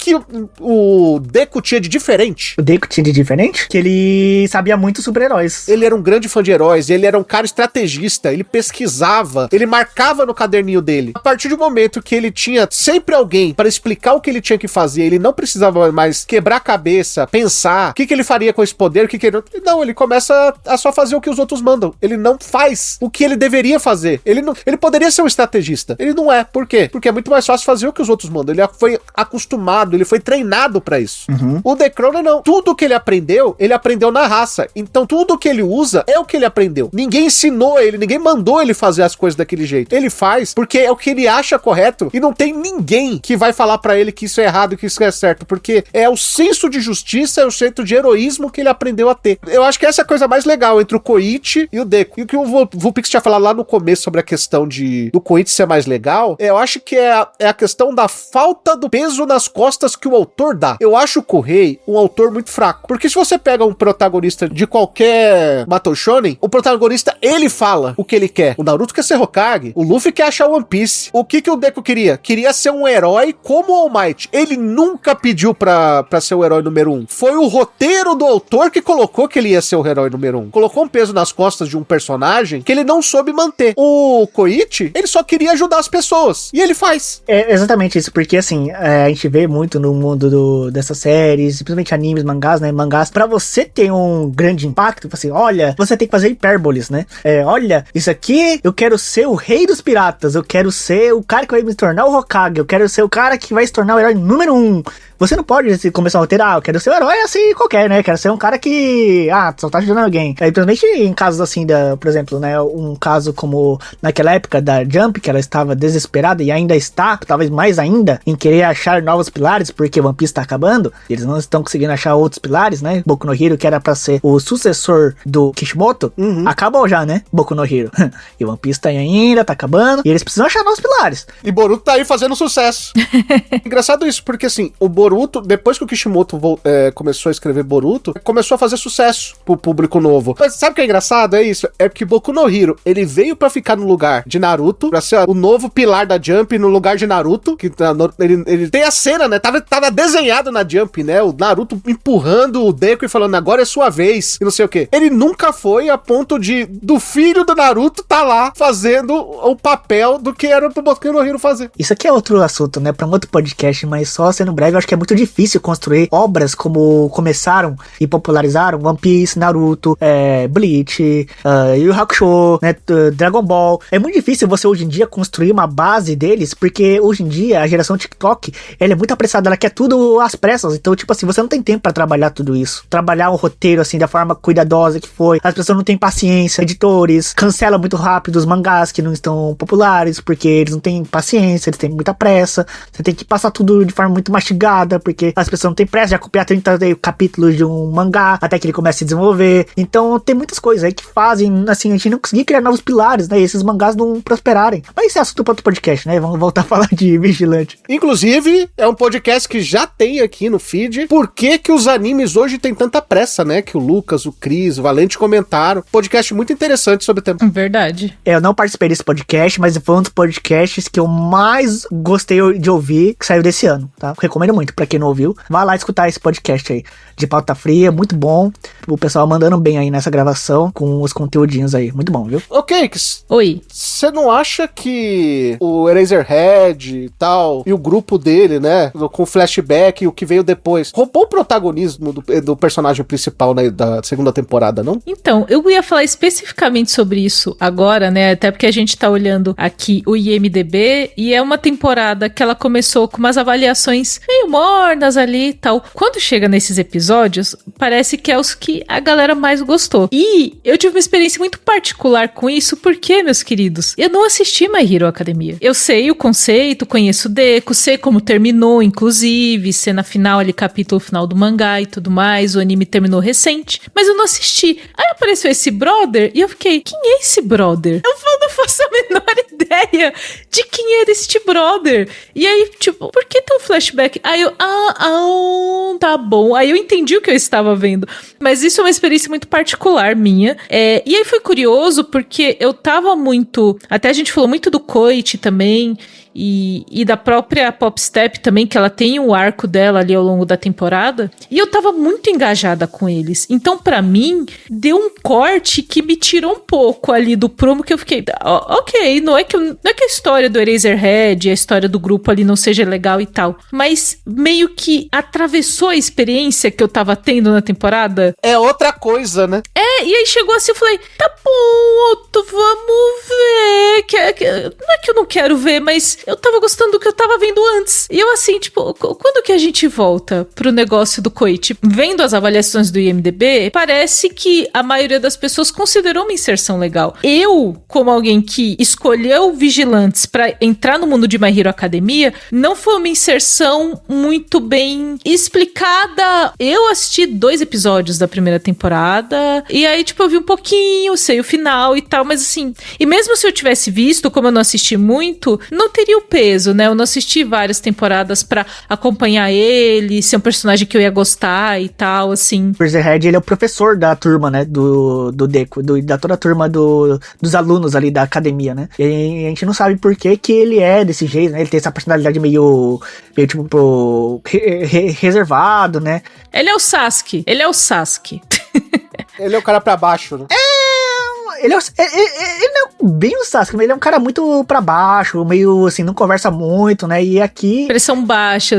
o Deco tinha de diferente? O Deco tinha de diferente? Que ele sabia muito sobre heróis. Ele era um grande fã de heróis, ele era um cara estrategista, ele pesquisava, ele marcava no caderninho dele. A partir do momento que ele tinha sempre alguém para explicar o que ele tinha que fazer, ele não precisava mais quebrar a cabeça, pensar o que ele faria com esse poder, o que ele... Não, ele começa a só fazer o que os outros mandam. Ele não faz o que ele deveria fazer. Ele poderia ser um estrategista. Ele não é. Por quê? Porque é muito mais fácil fazer o que os outros mandam. Ele foi acostumado, ele foi treinado pra isso. O The Croner não. Tudo que ele aprendeu na raça. Então tudo que ele usa é o que ele aprendeu. Ninguém ensinou ele, ninguém mandou ele fazer as coisas daquele jeito. Ele faz porque é o que ele acha correto e não tem ninguém que vai falar pra ele que isso é errado e que isso é certo, porque é o senso de justiça, é o senso de heroísmo que ele aprendeu a ter. Eu acho que essa é a coisa mais legal entre o Koichi e o Deku. E o que o Vulpix tinha falado lá no começo sobre a questão do Koichi ser mais legal, eu acho que é a questão da falta do peso nas costas que o autor dá. Eu acho o Kohei um autor muito fraco, porque se você pega um protagonista de qualquer Matou Shonen, o protagonista, ele fala o que ele quer. O Naruto quer ser Hokage, o Luffy quer achar One Piece. O que o Deku queria? Queria ser um herói como o All Might. Ele nunca pediu pra ser o herói número 1. Foi o roteiro do autor que colocou que ele ia ser o herói número 1. Colocou um peso nas costas de um personagem que ele não soube manter. O Koichi, ele só queria ajudar as pessoas. E ele faz. É exatamente isso, porque assim, a gente vê muito no mundo dessas séries, principalmente animes, mangás, né? Mangás, pra você ter um grande impacto, assim, olha, você tem que fazer hipérboles, né? Olha, isso aqui, eu quero ser o rei dos piratas, eu quero ser o cara que vai me tornar o Hokage, eu quero ser o cara que vai se tornar o herói número 1. Você não pode começar a roteiro, eu quero ser um herói assim qualquer, né? Quero ser um cara que, só tá ajudando alguém. Aí, principalmente em casos assim, por exemplo, né? Um caso como naquela época da Jump, que ela estava desesperada e ainda está, talvez mais ainda, em querer achar novos pilares, porque One Piece tá acabando. Eles não estão conseguindo achar outros pilares, né? Boku no Hero, que era pra ser o sucessor do Kishimoto, acabou já, né? Boku no Hero. E One Piece tá aí ainda, tá acabando, e eles precisam achar novos pilares. E Boruto tá aí fazendo sucesso. Engraçado isso, porque assim, o Boruto, depois que o Kishimoto começou a escrever Boruto, começou a fazer sucesso pro público novo. Mas sabe o que é engraçado? É isso. É que Boku no Hero, ele veio pra ficar no lugar de Naruto, pra ser o novo pilar da Jump no lugar de Naruto, que ele tem a cena, né? Tava desenhado na Jump, né? O Naruto empurrando o Deku e falando, agora é sua vez, e não sei o quê. Ele nunca foi a ponto do filho do Naruto tá lá fazendo o papel do que era pro Boku no Hero fazer. Isso aqui é outro assunto, né? Pra um outro podcast, mas só sendo breve, eu acho que é muito difícil construir obras como começaram e popularizaram One Piece, Naruto, Bleach, Yu Yu Hakusho, né, Dragon Ball. É muito difícil você hoje em dia construir uma base deles, porque hoje em dia a geração TikTok, ela é muito apressada, ela quer tudo às pressas, então tipo assim, você não tem tempo pra trabalhar tudo isso, trabalhar um roteiro assim, da forma cuidadosa que foi, as pessoas não têm paciência, editores cancelam muito rápido os mangás que não estão populares, porque eles não têm paciência, eles têm muita pressa, você tem que passar tudo de forma muito mastigada, porque as pessoas não têm pressa de acompanhar 30 capítulos de um mangá até que ele comece a se desenvolver. Então tem muitas coisas aí que fazem, assim, a gente não conseguir criar novos pilares, né? E esses mangás não prosperarem. Mas isso é assunto para outro podcast, né? Vamos voltar a falar de Vigilante. Inclusive, é um podcast que já tem aqui no feed. Por que os animes hoje têm tanta pressa, né? Que o Lucas, o Cris, o Valente comentaram. Podcast muito interessante sobre o tema. Verdade. Eu não participei desse podcast, mas foi um dos podcasts que eu mais gostei de ouvir, que saiu desse ano, tá? Recomendo muito pra quem não ouviu. Vá lá escutar esse podcast aí, de pauta fria, muito bom. O pessoal mandando bem aí nessa gravação, com os conteúdinhos aí, muito bom, viu? Ok, Oi. você não acha que o Eraserhead e tal, e o grupo dele, né, com flashback e o que veio depois, roubou o protagonismo do personagem principal, né, da segunda temporada, não? Então, eu ia falar especificamente sobre isso agora, né, até porque a gente tá olhando aqui o IMDb, e é uma temporada que ela começou com umas avaliações meio mornas ali e tal. Quando chega nesses episódios, parece que é os que a galera mais gostou. E eu tive uma experiência muito particular com isso, porque, meus queridos, eu não assisti My Hero Academia. Eu sei o conceito, conheço o Deku, sei como terminou, inclusive, cena final ali, capítulo final do mangá e tudo mais, o anime terminou recente, mas eu não assisti. Aí apareceu esse brother e eu fiquei, quem é esse brother? Eu não faço a menor ideia ideia de quem era este brother. E aí, tipo, por que tem um flashback? Aí eu, tá bom. Aí eu entendi o que eu estava vendo. Mas isso é uma experiência muito particular minha. E aí foi curioso, porque eu tava muito... Até a gente falou muito do Coit também... E da própria Popstep também, que ela tem o arco dela ali ao longo da temporada. E eu tava muito engajada com eles. Então, pra mim, deu um corte que me tirou um pouco ali do prumo, que eu fiquei... Ok, não é que a história do Eraserhead, a história do grupo ali não seja legal e tal. Mas meio que atravessou a experiência que eu tava tendo na temporada. É outra coisa, né? E aí chegou assim, eu falei, tá bom, Otto, vamos ver. Não é que eu não quero ver, mas eu tava gostando do que eu tava vendo antes. E eu assim, tipo, quando que a gente volta pro negócio do Coit? Vendo as avaliações do IMDb, parece que a maioria das pessoas considerou uma inserção legal. Eu, como alguém que escolheu Vigilantes pra entrar no mundo de My Hero Academia, não foi uma inserção muito bem explicada. Eu assisti 2 episódios da primeira temporada, e aí, tipo, eu vi um pouquinho, sei o final e tal, mas assim... E mesmo se eu tivesse visto, como eu não assisti muito, não teria o peso, né? Eu não assisti várias temporadas pra acompanhar ele, ser um personagem que eu ia gostar e tal, assim. O Eraserhead, ele é o professor da turma, né? Do Deku, da toda a turma dos alunos ali da academia, né? E a gente não sabe por que ele é desse jeito, né? Ele tem essa personalidade meio tipo, reservado, né? Ele é o Sasuke. Ele Ele é o cara pra baixo, né? Ele não é bem o Sasuke, mas ele é um cara muito pra baixo, meio assim, não conversa muito, né? E aqui... Pressão baixa,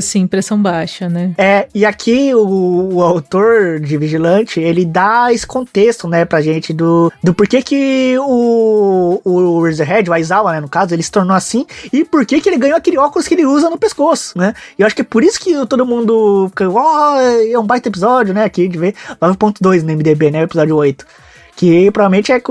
né? E aqui o autor de Vigilante, ele dá esse contexto, né, pra gente do porquê que o Eraserhead, o Aizawa, né, no caso, ele se tornou assim, e porquê que ele ganhou aquele óculos que ele usa no pescoço, né? E eu acho que é por isso que todo mundo fica, é um baita episódio, né, aqui de ver 9.2 no MDB, né, o episódio 8. Que provavelmente é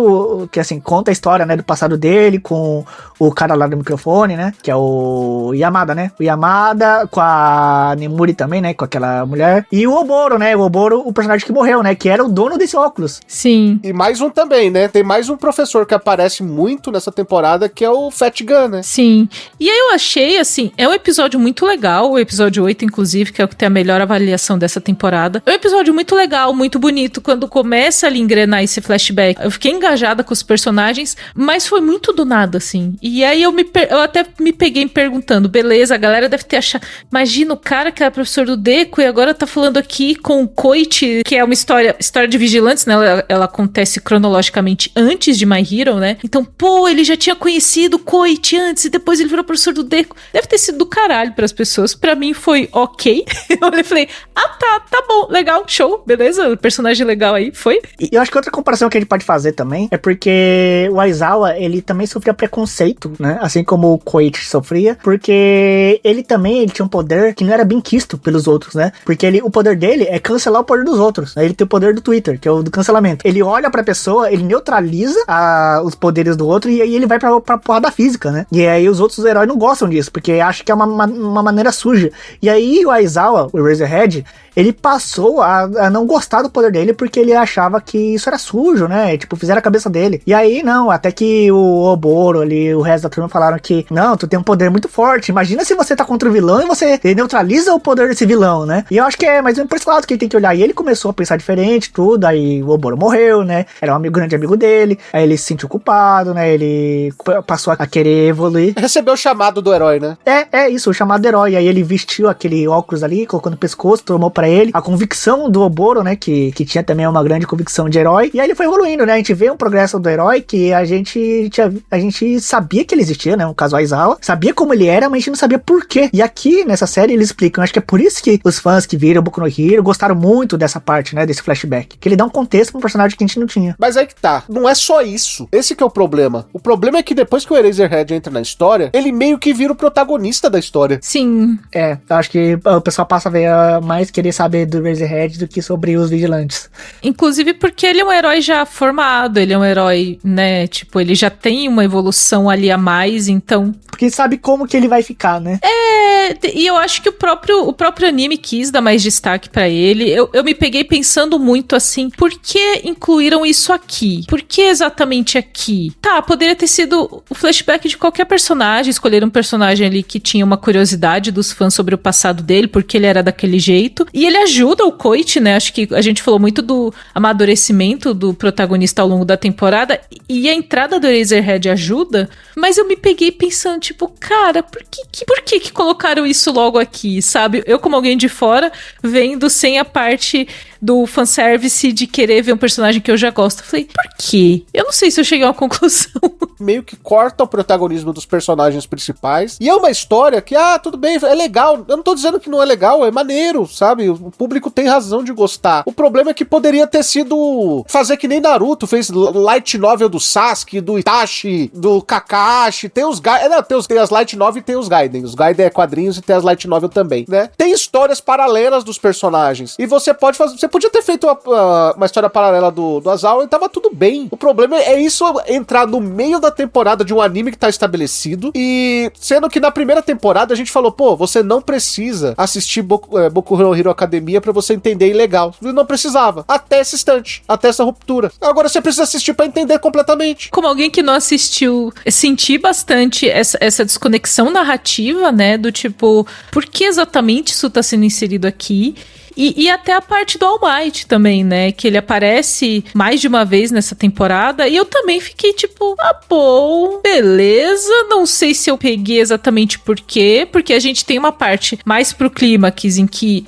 que assim, conta a história, né, do passado dele com o cara lá do microfone, né, que é o Yamada, né, o Yamada com a Nemuri também, né, com aquela mulher, e o Oboro, né, o personagem que morreu, né, que era o dono desse óculos. Sim. E mais um também, né, tem mais um professor que aparece muito nessa temporada, que é o Fat Gun, né. Sim. E aí eu achei, assim, é um episódio muito legal, o episódio 8, inclusive, que é o que tem a melhor avaliação dessa temporada. É um episódio muito legal, muito bonito, quando começa ali a engrenar esse flashback. Eu fiquei engajada com os personagens, mas foi muito do nada, assim. E aí eu até me peguei me perguntando, beleza, a galera deve ter achado... Imagina o cara que era professor do Deku e agora tá falando aqui com o Coit, que é uma história de Vigilantes, né? Ela acontece cronologicamente antes de My Hero, né? Então, ele já tinha conhecido o Coit antes e depois ele virou professor do Deku. Deve ter sido do caralho pras pessoas. Pra mim foi ok. Eu falei, tá bom, legal, show, beleza, personagem legal aí, foi. E eu acho que outra comparação que a gente pode fazer também é porque o Aizawa, ele também sofria preconceito, né? Assim como o Koichi sofria, porque ele tinha um poder que não era bem quisto pelos outros, né? Porque o poder dele é cancelar o poder dos outros, né? Ele tem o poder do Twitter, que é o do cancelamento. Ele olha pra pessoa, ele neutraliza os poderes do outro e aí ele vai pra porrada física, né? E aí os outros heróis não gostam disso, porque acham que é uma maneira suja. E aí o Aizawa, o Eraserhead, ele passou a não gostar do poder dele porque ele achava que isso era sujo, né? Tipo, fizeram a cabeça dele. E aí, não, até que o Oboro ali, o resto da turma falaram que, não, tu tem um poder muito forte. Imagina se você tá contra o vilão e você neutraliza o poder desse vilão, né? E eu acho que é mais por esse lado que ele tem que olhar. E ele começou a pensar diferente, tudo. Aí o Oboro morreu, né? Era um grande amigo dele. Aí ele se sentiu culpado, né? Ele passou a querer evoluir. Recebeu o chamado do herói, né? É isso, o chamado do herói. Aí ele vestiu aquele óculos ali, colocou no pescoço, tomou pra ele a convicção do Oboro, né, que tinha também uma grande convicção de herói, e aí ele foi evoluindo, né, a gente vê um progresso do herói que a gente sabia que ele existia, né, no caso Aizawa, sabia como ele era, mas a gente não sabia por quê, e aqui nessa série eles explicam, acho que é por isso que os fãs que viram Boku no Hero gostaram muito dessa parte, né, desse flashback, que ele dá um contexto pra um personagem que a gente não tinha. Mas aí que tá, não é só isso, esse que é o problema é que depois que o Eraserhead entra na história, ele meio que vira o protagonista da história. Sim. Eu acho que o pessoal passa a ver mais querer saber do Eraserhead do que sobre os vigilantes. Inclusive porque ele é um herói já formado, ele é um herói, né, tipo, ele já tem uma evolução ali a mais, então... Porque sabe como que ele vai ficar, né? E eu acho que o próprio anime quis dar mais destaque pra ele. Eu me peguei pensando muito assim, por que incluíram isso aqui? Por que exatamente aqui? Tá, poderia ter sido o flashback de qualquer personagem, escolher um personagem ali que tinha uma curiosidade dos fãs sobre o passado dele, porque ele era daquele jeito. E ele ajuda o Koichi, né? Acho que a gente falou muito do amadurecimento do protagonista ao longo da temporada, e a entrada do Eraserhead ajuda, mas eu me peguei pensando, tipo, cara, por que colocaram isso logo aqui, sabe? Eu, como alguém de fora, vendo sem a parte do fanservice de querer ver um personagem que eu já gosto. Eu falei, por quê? Eu não sei se eu cheguei a uma conclusão. Meio que corta o protagonismo dos personagens principais. E é uma história que, tudo bem, é legal. Eu não tô dizendo que não é legal, é maneiro, sabe? O público tem razão de gostar. O problema é que poderia ter sido fazer que nem Naruto fez light novel do Sasuke, do Itachi, do Kakashi. Tem os tem as light novel e tem os Gaiden. Os Gaiden é quadrinhos e tem as light novel também, né? Tem histórias paralelas dos personagens. E você pode fazer... Você podia ter feito uma história paralela do Azawa e tava tudo bem. O problema é isso entrar no meio da temporada de um anime que tá estabelecido, e sendo que na primeira temporada a gente falou, pô, você não precisa assistir Boku no Hero Academia pra você entender Ilegal. Não precisava. Até esse instante. Até essa ruptura. Agora você precisa assistir pra entender completamente. Como alguém que não assistiu, senti bastante essa desconexão narrativa, né? Do tipo, por que exatamente isso tá sendo inserido aqui? E até a parte do All Might também, né? Que ele aparece mais de uma vez nessa temporada. E eu também fiquei tipo, bom, beleza. Não sei se eu peguei exatamente por quê. Porque a gente tem uma parte mais pro clímax em que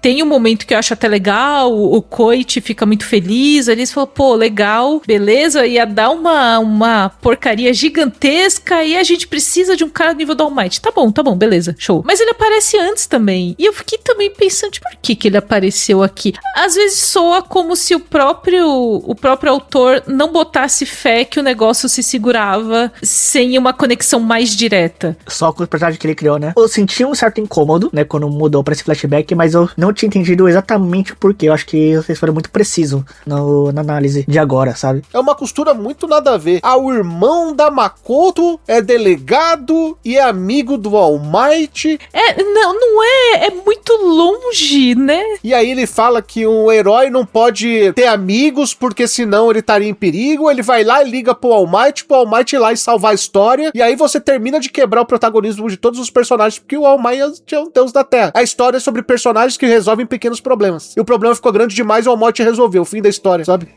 tem um momento que eu acho até legal. O Koichi fica muito feliz. Ali eles falam, pô, legal, beleza. Ia dar uma porcaria gigantesca. E a gente precisa de um cara no nível do All Might. Tá bom, beleza, show. Mas ele aparece antes também. E eu fiquei também pensando, por que ele apareceu aqui? Às vezes soa como se o próprio autor não botasse fé que o negócio se segurava sem uma conexão mais direta. Só com os personagens que ele criou, né? Eu senti um certo incômodo, né, quando mudou pra esse flashback, mas eu não tinha entendido exatamente o porquê. Eu acho que vocês foram muito precisos na análise de agora, sabe? É uma costura muito nada a ver. O irmão da Makoto é delegado e é amigo do All Might. Não é. É muito longe, né? E aí ele fala que um herói não pode ter amigos porque senão ele estaria em perigo. Ele vai lá e liga pro All Might ir lá e salvar a história. E aí você termina de quebrar o protagonismo de todos os personagens, porque o All Might é o deus da Terra. A história é sobre personagens que resolvem pequenos problemas. E o problema ficou grande demais e o All Might resolveu. O fim da história, sabe?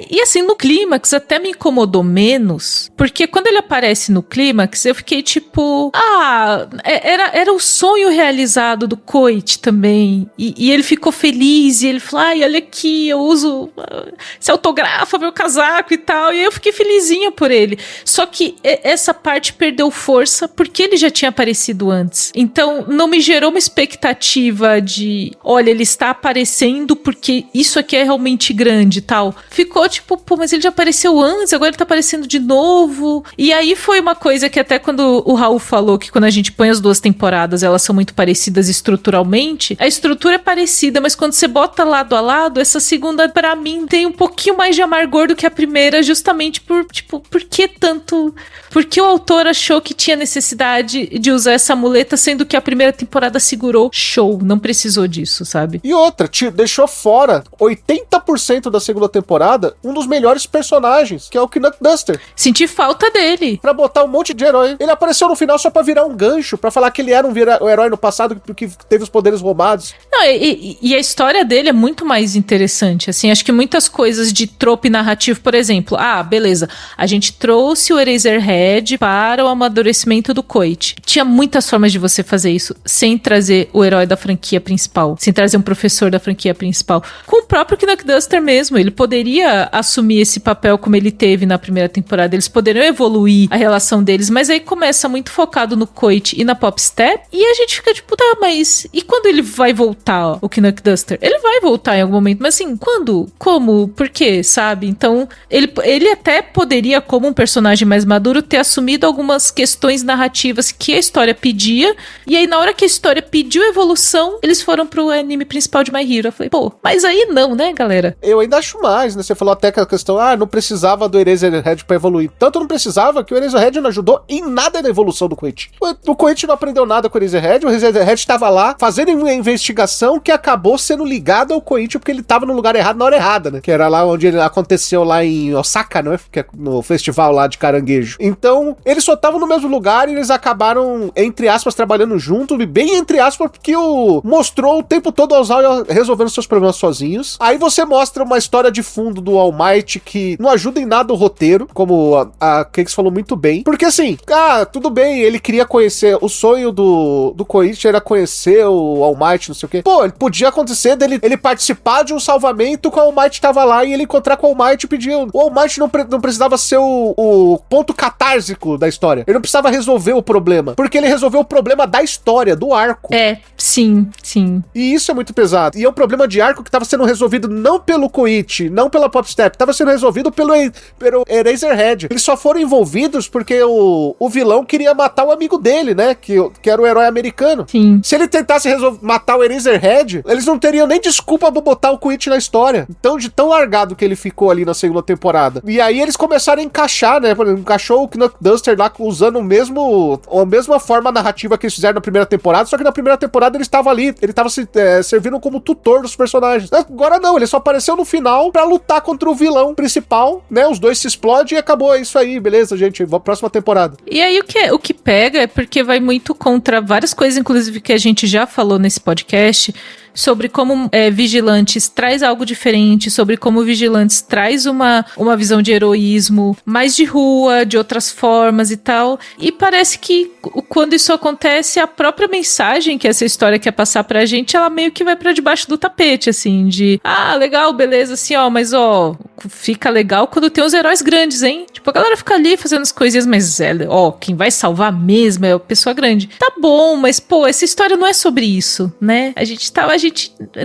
E assim, no clímax até me incomodou menos, porque quando ele aparece no clímax, eu fiquei tipo, era o sonho realizado do Koichi também, e ele ficou feliz, e ele falou, olha aqui, eu uso, você autografa meu casaco e tal, e eu fiquei felizinha por ele, só que essa parte perdeu força, porque ele já tinha aparecido antes, então não me gerou uma expectativa de, olha, ele está aparecendo porque isso aqui é realmente grande e tal, ficou tipo, pô, mas ele já apareceu antes, agora ele tá aparecendo de novo. E aí foi uma coisa que até quando o Raul falou que quando a gente põe as duas temporadas, elas são muito parecidas estruturalmente, a estrutura é parecida, mas quando você bota lado a lado, essa segunda, pra mim, tem um pouquinho mais de amargor do que a primeira, justamente por, tipo, por que tanto... Por que o autor achou que tinha necessidade de usar essa muleta, sendo que a primeira temporada segurou? Show, não precisou disso, sabe? E outra, deixou fora 80% da segunda temporada um dos melhores personagens, que é o Canuck Duster. Senti falta dele. Pra botar um monte de herói. Ele apareceu no final só pra virar um gancho, pra falar que ele era um herói no passado porque teve os poderes roubados. Não, e a história dele é muito mais interessante, assim, acho que muitas coisas de trope narrativo, por exemplo, beleza, a gente trouxe o Eraserhead para o amadurecimento do Koichi. Tinha muitas formas de você fazer isso sem trazer o herói da franquia principal, sem trazer um professor da franquia principal. Com o próprio Canuck Duster mesmo, ele poderia assumir esse papel como ele teve na primeira temporada, eles poderiam evoluir a relação deles, mas aí começa muito focado no Koichi e na Pop Step, e a gente fica tipo, mas e quando ele vai voltar só o Canuck Duster. Ele vai voltar em algum momento, mas assim, quando? Como? Por quê? Sabe? Então, ele até poderia, como um personagem mais maduro, ter assumido algumas questões narrativas que a história pedia, e aí na hora que a história pediu evolução, eles foram pro anime principal de My Hero. Eu falei, pô, mas aí não, né, galera? Eu ainda acho mais, né? Você falou até que a questão, não precisava do Eraserhead pra evoluir. Tanto não precisava que o Eraserhead não ajudou em nada na evolução do Koichi. O Koichi não aprendeu nada com o Eraserhead estava lá fazendo uma investigação que acabou sendo ligado ao Koichi porque ele tava no lugar errado na hora errada, né? Que era lá onde ele aconteceu lá em Osaka, não é? Que é no festival lá de caranguejo. Então, eles só estavam no mesmo lugar e eles acabaram, entre aspas, trabalhando junto, bem entre aspas, porque mostrou o tempo todo o Ozawa resolvendo seus problemas sozinhos. Aí você mostra uma história de fundo do All Might que não ajuda em nada o roteiro, como a Cakes falou muito bem. Porque assim, tudo bem, ele queria conhecer, o sonho do Koichi era conhecer o All Might, não sei o quê. Pô, podia acontecer dele ele participar de um salvamento com o All Might tava lá e ele encontrar com o All Might e pedir. O All Might não precisava ser o ponto catársico da história. Ele não precisava resolver o problema, porque ele resolveu o problema da história, do arco. Sim. E isso é muito pesado. E é um problema de arco que tava sendo resolvido não pelo Koichi, não pela Popstep, tava sendo resolvido pelo Eraserhead. Eles só foram envolvidos porque o vilão queria matar o amigo dele, né? Que era o herói americano. Sim. Se ele tentasse matar o Eraserhead, eles não teriam nem desculpa pra botar o Koichi na história. Então, de tão largado que ele ficou ali na segunda temporada. E aí eles começaram a encaixar, né? Por exemplo, encaixou o Canuck Duster lá usando a mesma forma narrativa que eles fizeram na primeira temporada, só que na primeira temporada ele estava ali, ele estava servindo como tutor dos personagens. Agora não, ele só apareceu no final pra lutar contra o vilão principal, né? Os dois se explodem e acabou, é isso aí, beleza, gente, próxima temporada. E aí o que pega é porque vai muito contra várias coisas, inclusive, que a gente já falou nesse podcast, sobre como Vigilantes traz algo diferente, sobre como Vigilantes traz uma visão de heroísmo mais de rua, de outras formas e tal. E parece que quando isso acontece, a própria mensagem que essa história quer passar pra gente, ela meio que vai pra debaixo do tapete, assim, de legal, beleza, assim, mas fica legal quando tem os heróis grandes, hein? Tipo, a galera fica ali fazendo as coisinhas, mas quem vai salvar mesmo é a pessoa grande. Tá bom, mas, pô, essa história não é sobre isso, né? A gente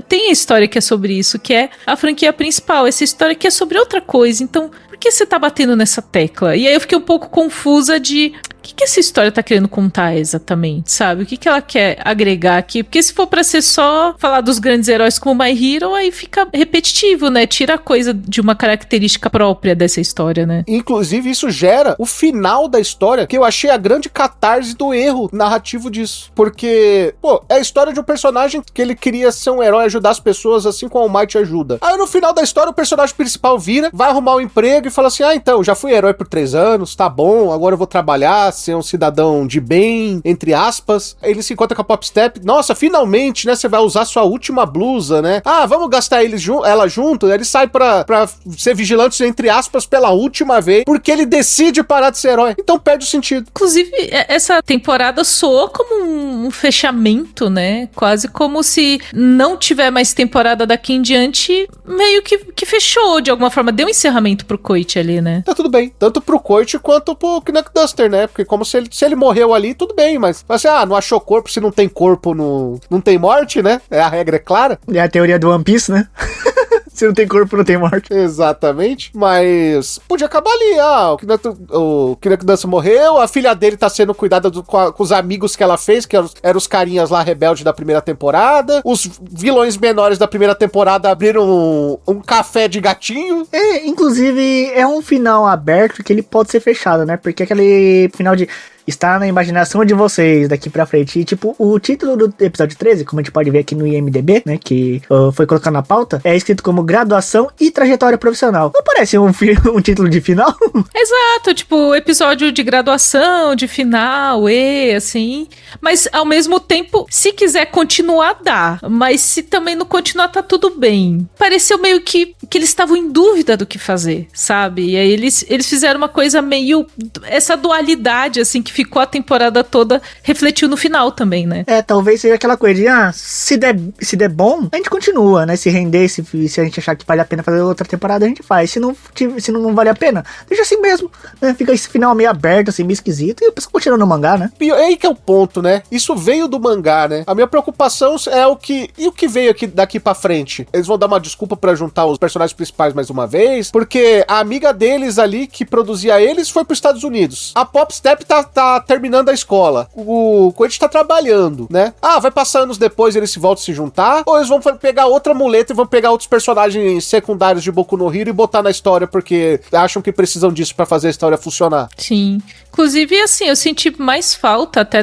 tem a história que é sobre isso, que é a franquia principal. Essa história que é sobre outra coisa. Então, por que você tá batendo nessa tecla? E aí eu fiquei um pouco confusa de... O que essa história tá querendo contar exatamente, sabe? O que ela quer agregar aqui? Porque se for pra ser só falar dos grandes heróis como My Hero, aí fica repetitivo, né? Tira a coisa de uma característica própria dessa história, né? Inclusive, isso gera o final da história, que eu achei a grande catarse do erro narrativo disso. Porque, é a história de um personagem que ele queria ser um herói, ajudar as pessoas, assim como o All Might ajuda. Aí, no final da história, o personagem principal vira, vai arrumar um emprego e fala assim, então, já fui herói por 3 anos, tá bom, agora eu vou trabalhar, ser um cidadão de bem, entre aspas. Aí ele se encontra com a Popstep. Nossa, finalmente, né? Você vai usar sua última blusa, né? Vamos gastar ela junto. Aí ele sai pra ser vigilante, entre aspas, pela última vez, porque ele decide parar de ser herói. Então perde o sentido. Inclusive, essa temporada soou como um fechamento, né? Quase como se não tiver mais temporada daqui em diante, meio que fechou de alguma forma. Deu um encerramento pro Koichi ali, né? Tá tudo bem. Tanto pro Koichi quanto pro Canuck Duster, né? Porque como se ele morreu ali, tudo bem, mas assim, não achou corpo, se não tem corpo, não tem morte, né? A regra é clara. É a teoria do One Piece, né? Se não tem corpo, não tem morte. Exatamente. Mas podia acabar ali. O Canuck Duster morreu, a filha dele tá sendo cuidada com os amigos que ela fez, que eram os carinhas lá rebeldes da primeira temporada. Os vilões menores da primeira temporada abriram um café de gatinho. Inclusive, é um final aberto que ele pode ser fechado, né? Porque aquele final de... está na imaginação de vocês daqui pra frente. E, tipo, o título do episódio 13, como a gente pode ver aqui no IMDb, né, que foi colocado na pauta, é escrito como graduação e trajetória profissional. Não parece um título de final? Exato, tipo, episódio de graduação, de final, assim. Mas, ao mesmo tempo, se quiser continuar, dá. Mas se também não continuar, tá tudo bem. Pareceu meio que eles estavam em dúvida do que fazer, sabe? E aí eles fizeram uma coisa meio... essa dualidade, assim, que que ficou a temporada toda refletiu no final também, né? Talvez seja aquela coisa de, se der bom, a gente continua, né? Se render, se a gente achar que vale a pena fazer outra temporada, a gente faz. Se não vale a pena, deixa assim mesmo, né? Fica esse final meio aberto, assim, meio esquisito, e a pessoa continua no mangá, né? E aí que é o ponto, né? Isso veio do mangá, né? A minha preocupação é o que veio daqui pra frente. Eles vão dar uma desculpa pra juntar os personagens principais mais uma vez, porque a amiga deles ali, que produzia eles, foi pros Estados Unidos. A Pop Step tá terminando a escola. O Koichi tá trabalhando, né? Vai passar anos depois, eles se voltam a se juntar, ou eles vão pegar outra muleta e vão pegar outros personagens secundários de Boku no Hero e botar na história, porque acham que precisam disso pra fazer a história funcionar. Sim. Inclusive, assim, eu senti mais falta até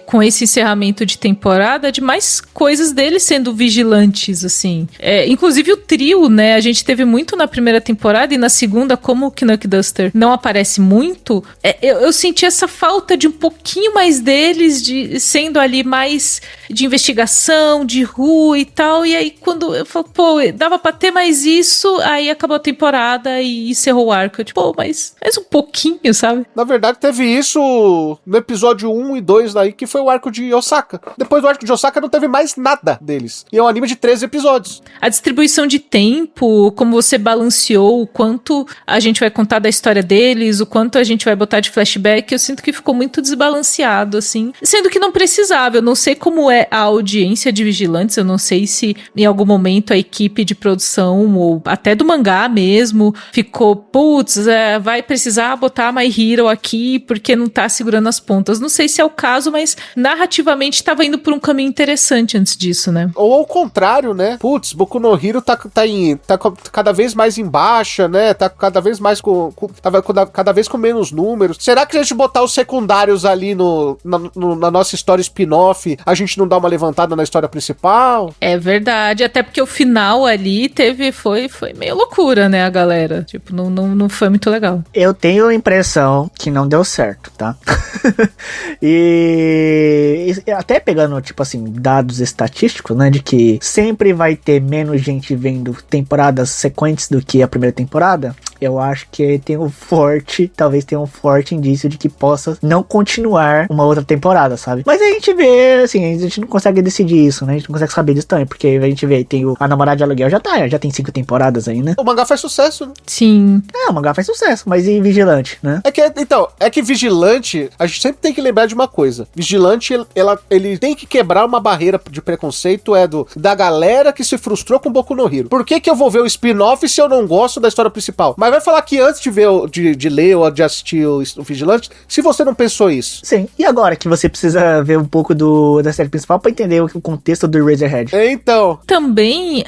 com esse encerramento de temporada, de mais coisas deles sendo vigilantes, assim. Inclusive o trio, né, a gente teve muito na primeira temporada e na segunda, como o Knuck Duster não aparece muito, eu senti essa falta de um pouquinho mais deles, sendo ali mais de investigação, de rua e tal, e aí quando eu falo, dava pra ter mais isso, aí acabou a temporada e encerrou o arco. Eu, tipo, mas um pouquinho, sabe? Na verdade, teve isso no episódio 1 e 2 daí, que foi o arco de Osaka. Depois do arco de Osaka não teve mais nada deles. E é um anime de 13 episódios. A distribuição de tempo, como você balanceou, o quanto a gente vai contar da história deles, o quanto a gente vai botar de flashback, eu sinto que ficou muito desbalanceado, assim. Sendo que não precisava, eu não sei como é a audiência de Vigilantes, eu não sei se em algum momento a equipe de produção, ou até do mangá mesmo, ficou, vai precisar botar My Hero aqui porque não tá segurando as pontas. Não sei se é o caso, mas narrativamente tava indo por um caminho interessante antes disso, né? Ou ao contrário, né? Boku no Hero tá cada vez mais em baixa, né? Tá cada vez mais cada vez com menos números. Será que a gente botar os secundários ali na nossa história spin-off, a gente não dá uma levantada na história principal? É verdade, até porque o final ali foi meio loucura, né, a galera? Tipo, não foi muito legal. Eu tenho a impressão que não deu certo, tá? e até pegando, tipo assim, dados estatísticos, né, de que sempre vai ter menos gente vendo temporadas sequentes do que a primeira temporada, eu acho que talvez tenha um forte indício de que possa não continuar uma outra temporada, sabe? Mas a gente vê, assim, a gente não consegue decidir isso, né? A gente não consegue saber disso também, porque a gente vê, tem a Namorada de Aluguel, já tem 5 temporadas aí, né? O mangá faz sucesso, né? Sim. O mangá faz sucesso, mas e Vigilante, né? É que Vigilante, a gente sempre tem que lembrar de uma coisa. Vigilante, ele tem que quebrar uma barreira de preconceito, da galera que se frustrou com Boku no Hero. Por que eu vou ver o spin-off se eu não gosto da história principal? Mas vai falar que antes de ver, de ler ou de assistir o Vigilante, se você não pensou isso. Sim. E agora que você precisa ver um pouco da série principal pra entender o contexto do Eraserhead? Então. Também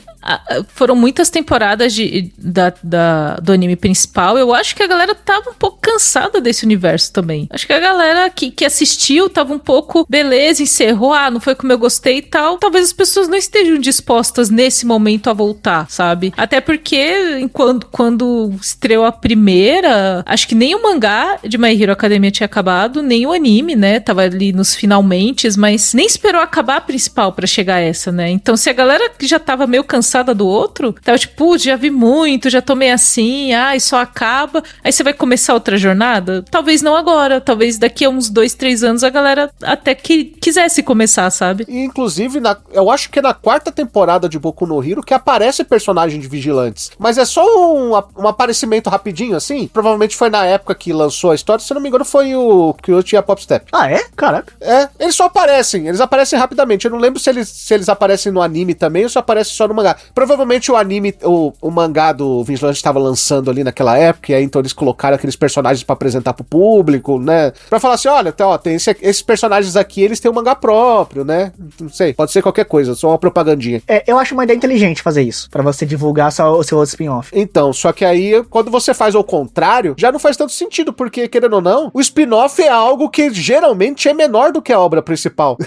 foram muitas temporadas do anime principal. Eu acho que a galera tava um pouco cansada desse universo também. Acho que a galera que assistiu tava um pouco, beleza, encerrou, não foi como eu gostei e tal. Talvez as pessoas não estejam dispostas nesse momento a voltar, sabe? Até porque quando estreou a primeira, acho que nem o mangá de My Hero Academia tinha acabado, nem o anime, né? Tava ali nos finalmente, mas nem esperou acabar a principal pra chegar a essa, né? Então, se a galera que já tava meio cansada do outro, tava tipo, já vi muito, já tô meio assim, e só acaba, aí você vai começar outra jornada? Talvez não agora, talvez daqui a uns 2, 3 anos a galera até que quisesse começar, sabe? E, inclusive, eu acho que é na 4ª temporada de Boku no Hero que aparece personagem de Vigilantes. Mas é só um aparecimento rapidinho, assim. Provavelmente foi na época que lançou a história. Se não me engano, foi o Kyoto e a Pop Step. É? Caraca. Eles só aparecem. Eles aparecem rapidamente. Eu não lembro se eles aparecem no anime também ou se aparecem só no mangá. Provavelmente o anime, o mangá do Vigilante estava lançando ali naquela época, e aí então eles colocaram aqueles personagens pra apresentar pro público, né? Pra falar assim, olha, tem esses personagens aqui, eles têm um mangá próprio, né? Não sei, pode ser qualquer coisa, só uma propagandinha. Eu acho uma ideia inteligente fazer isso, pra você divulgar só o seu outro spin-off. Então, só que aí, quando você faz ao contrário, já não faz tanto sentido, porque, querendo ou não, o spin-off é algo que geralmente é menor do que a obra principal.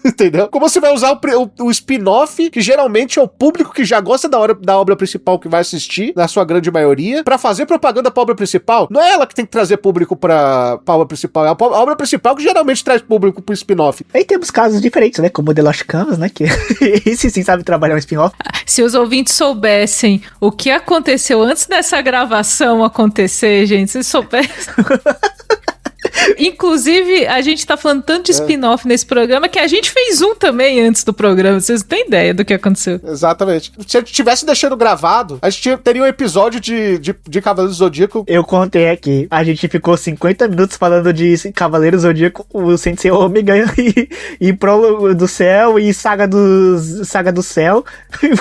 Entendeu? Como você vai usar o spin-off, que geralmente é o público que já gosta da obra principal que vai assistir, na sua grande maioria, pra fazer propaganda pra obra principal? Não é ela que tem que trazer público pra obra principal, é a obra principal que geralmente traz público pro spin-off. Aí temos casos diferentes, né? Como o The Lost Canvas, né? Que esse sim sabe trabalhar um spin-off. Se os ouvintes soubessem o que aconteceu antes dessa gravação acontecer, gente, se soubessem... Inclusive, a gente tá falando tanto de spin-off nesse programa que a gente fez um também antes do programa. Vocês não têm ideia do que aconteceu. Exatamente. Se a gente tivesse deixando gravado, a gente teria um episódio de Cavaleiro do Zodíaco. Eu contei aqui. A gente ficou 50 minutos falando de Cavaleiro do Zodíaco, o Sensei Ômega e Prólogo do Céu e Saga do Céu.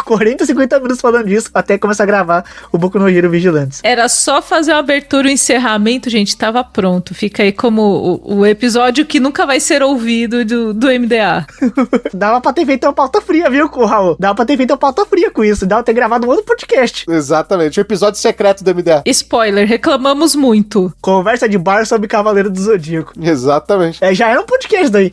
40, 50 minutos falando disso até começar a gravar o Boku no Hero Vigilantes. Era só fazer uma abertura e um encerramento, gente, tava pronto. Fica aí como o episódio que nunca vai ser ouvido do MDA. Dava pra ter feito uma pauta fria, viu, Raul? Dava pra ter feito uma pauta fria com isso. Dava pra ter gravado um outro podcast. Exatamente. O episódio secreto do MDA. Spoiler, reclamamos muito. Conversa de bar sobre Cavaleiro do Zodíaco. Exatamente. Já era um podcast daí.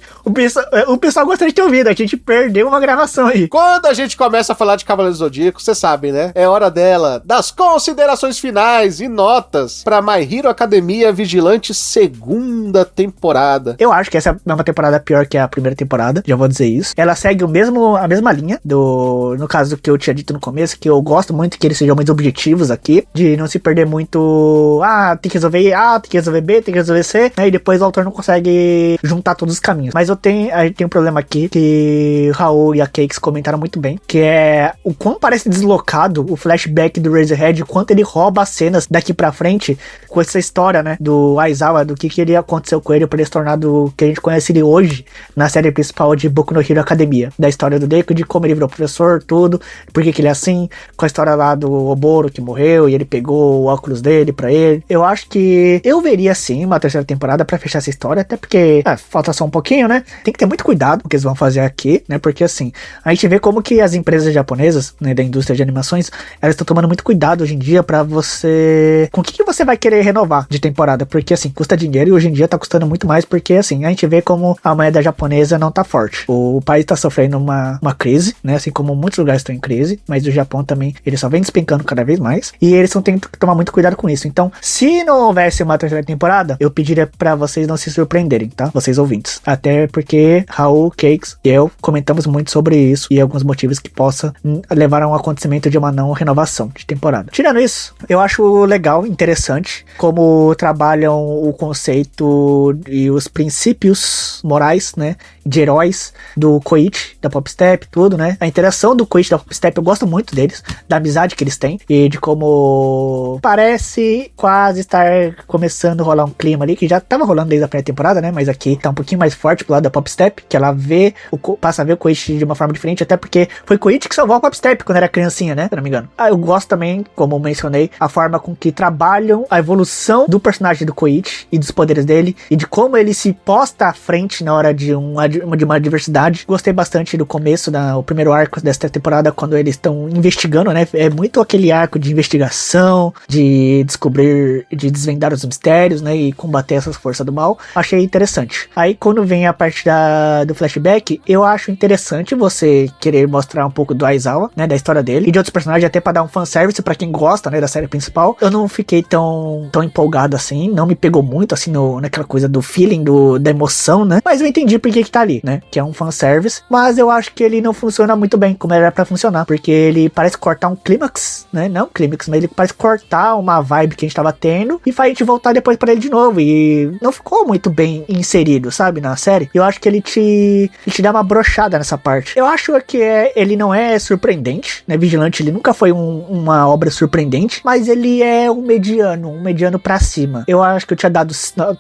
O pessoal gostaria de ter ouvido. A gente perdeu uma gravação aí. Quando a gente começa a falar de Cavaleiro do Zodíaco, você sabe, né? É hora dela, das considerações finais e notas pra My Hero Academia Vigilante segunda temporada. Eu acho que essa é uma temporada pior que a primeira temporada, já vou dizer isso. Ela segue a mesma linha no caso que eu tinha dito no começo, que eu gosto muito que eles sejam muito objetivos aqui, de não se perder muito, tem que resolver A, tem que resolver B, tem que resolver C, né? E depois o autor não consegue juntar todos os caminhos. Mas a gente tem um problema aqui, que o Raul e a Cakes comentaram muito bem, que é o quão parece deslocado o flashback do Razorhead, o quanto ele rouba as cenas daqui pra frente, com essa história, né, do Aizawa, do que ele aconteceu com ele pra ele se tornar do que a gente conhece ele hoje, na série principal de Boku no Hero Academia, da história do Deku, de como ele virou professor, tudo, por que ele é assim, com a história lá do Oboro que morreu, e ele pegou o óculos dele pra ele. Eu acho que eu veria sim uma terceira temporada pra fechar essa história, até porque falta só um pouquinho, né, tem que ter muito cuidado com o que eles vão fazer aqui, né, porque assim, a gente vê como que as empresas japonesas, né, da indústria de animações, elas estão tomando muito cuidado hoje em dia pra você, com o que você vai querer renovar de temporada, porque assim, custa dinheiro e hoje em dia tá custando muito mais, porque assim, a gente vê como a moeda japonesa não tá forte. O país tá sofrendo uma crise, né, assim como muitos lugares estão em crise, mas o Japão também, ele só vem despencando cada vez mais, e eles estão tendo que tomar muito cuidado com isso. Então, se não houvesse uma terceira temporada, eu pediria pra vocês não se surpreenderem, tá? Vocês ouvintes. Até porque Raul, Cakes e eu comentamos muito sobre isso e alguns motivos que possa levar a um acontecimento de uma não renovação de temporada. Tirando isso, eu acho legal, interessante, como trabalham o conceito e os princípios morais, né, de heróis do Koichi, da Popstep, tudo, né? A interação do Koichi e da Popstep, eu gosto muito deles, da amizade que eles têm e de como parece quase estar começando a rolar um clima ali, que já tava rolando desde a primeira temporada, né? Mas aqui tá um pouquinho mais forte pro lado da Popstep, que ela passa a ver o Koichi de uma forma diferente, até porque foi Koichi que salvou a Popstep quando era criancinha, né? Se não me engano. Eu gosto também, como mencionei, a forma com que trabalham a evolução do personagem do Koichi e dos poderes dele e de como ele se posta à frente na hora de uma adversidade. Gostei bastante do começo, o primeiro arco desta temporada, quando eles estão investigando, né? É muito aquele arco de investigação, de descobrir, de desvendar os mistérios, né? E combater essas forças do mal. Achei interessante. Aí, quando vem a parte do flashback, eu acho interessante você querer mostrar um pouco do Aizawa, né? Da história dele e de outros personagens, até pra dar um fanservice pra quem gosta, né? Da série principal. Eu não fiquei tão empolgado assim, não me pegou muito assim naquela coisa do feeling, da emoção, né? Mas eu entendi por que tá ali, né? Que é um fanservice, mas eu acho que ele não funciona muito bem como era pra funcionar, porque ele parece cortar um clímax, né? Não um clímax, mas ele parece cortar uma vibe que a gente tava tendo e faz a gente voltar depois pra ele de novo, e não ficou muito bem inserido, sabe? Na série. Eu acho que ele te dá uma brochada nessa parte. Eu acho que ele não é surpreendente, né? Vigilante, ele nunca foi uma obra surpreendente, mas ele é um mediano pra cima. Eu acho que eu tinha dado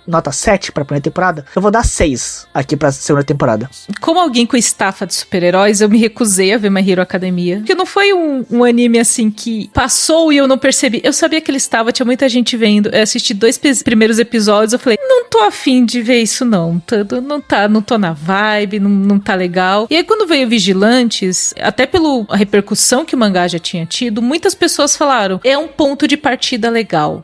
nota 7 pra primeira temporada, eu vou dar 6 aqui pra segunda temporada. Como alguém com estafa de super-heróis, eu me recusei a ver My Hero Academia, porque não foi um anime assim que passou e eu não percebi. Eu sabia que ele estava, tinha muita gente vendo. Eu assisti 2 primeiros episódios, eu falei, não tô afim de ver isso não tô na vibe, não tá legal. E aí quando veio Vigilantes, até pela repercussão que o mangá já tinha tido, muitas pessoas falaram, é um ponto de partida legal,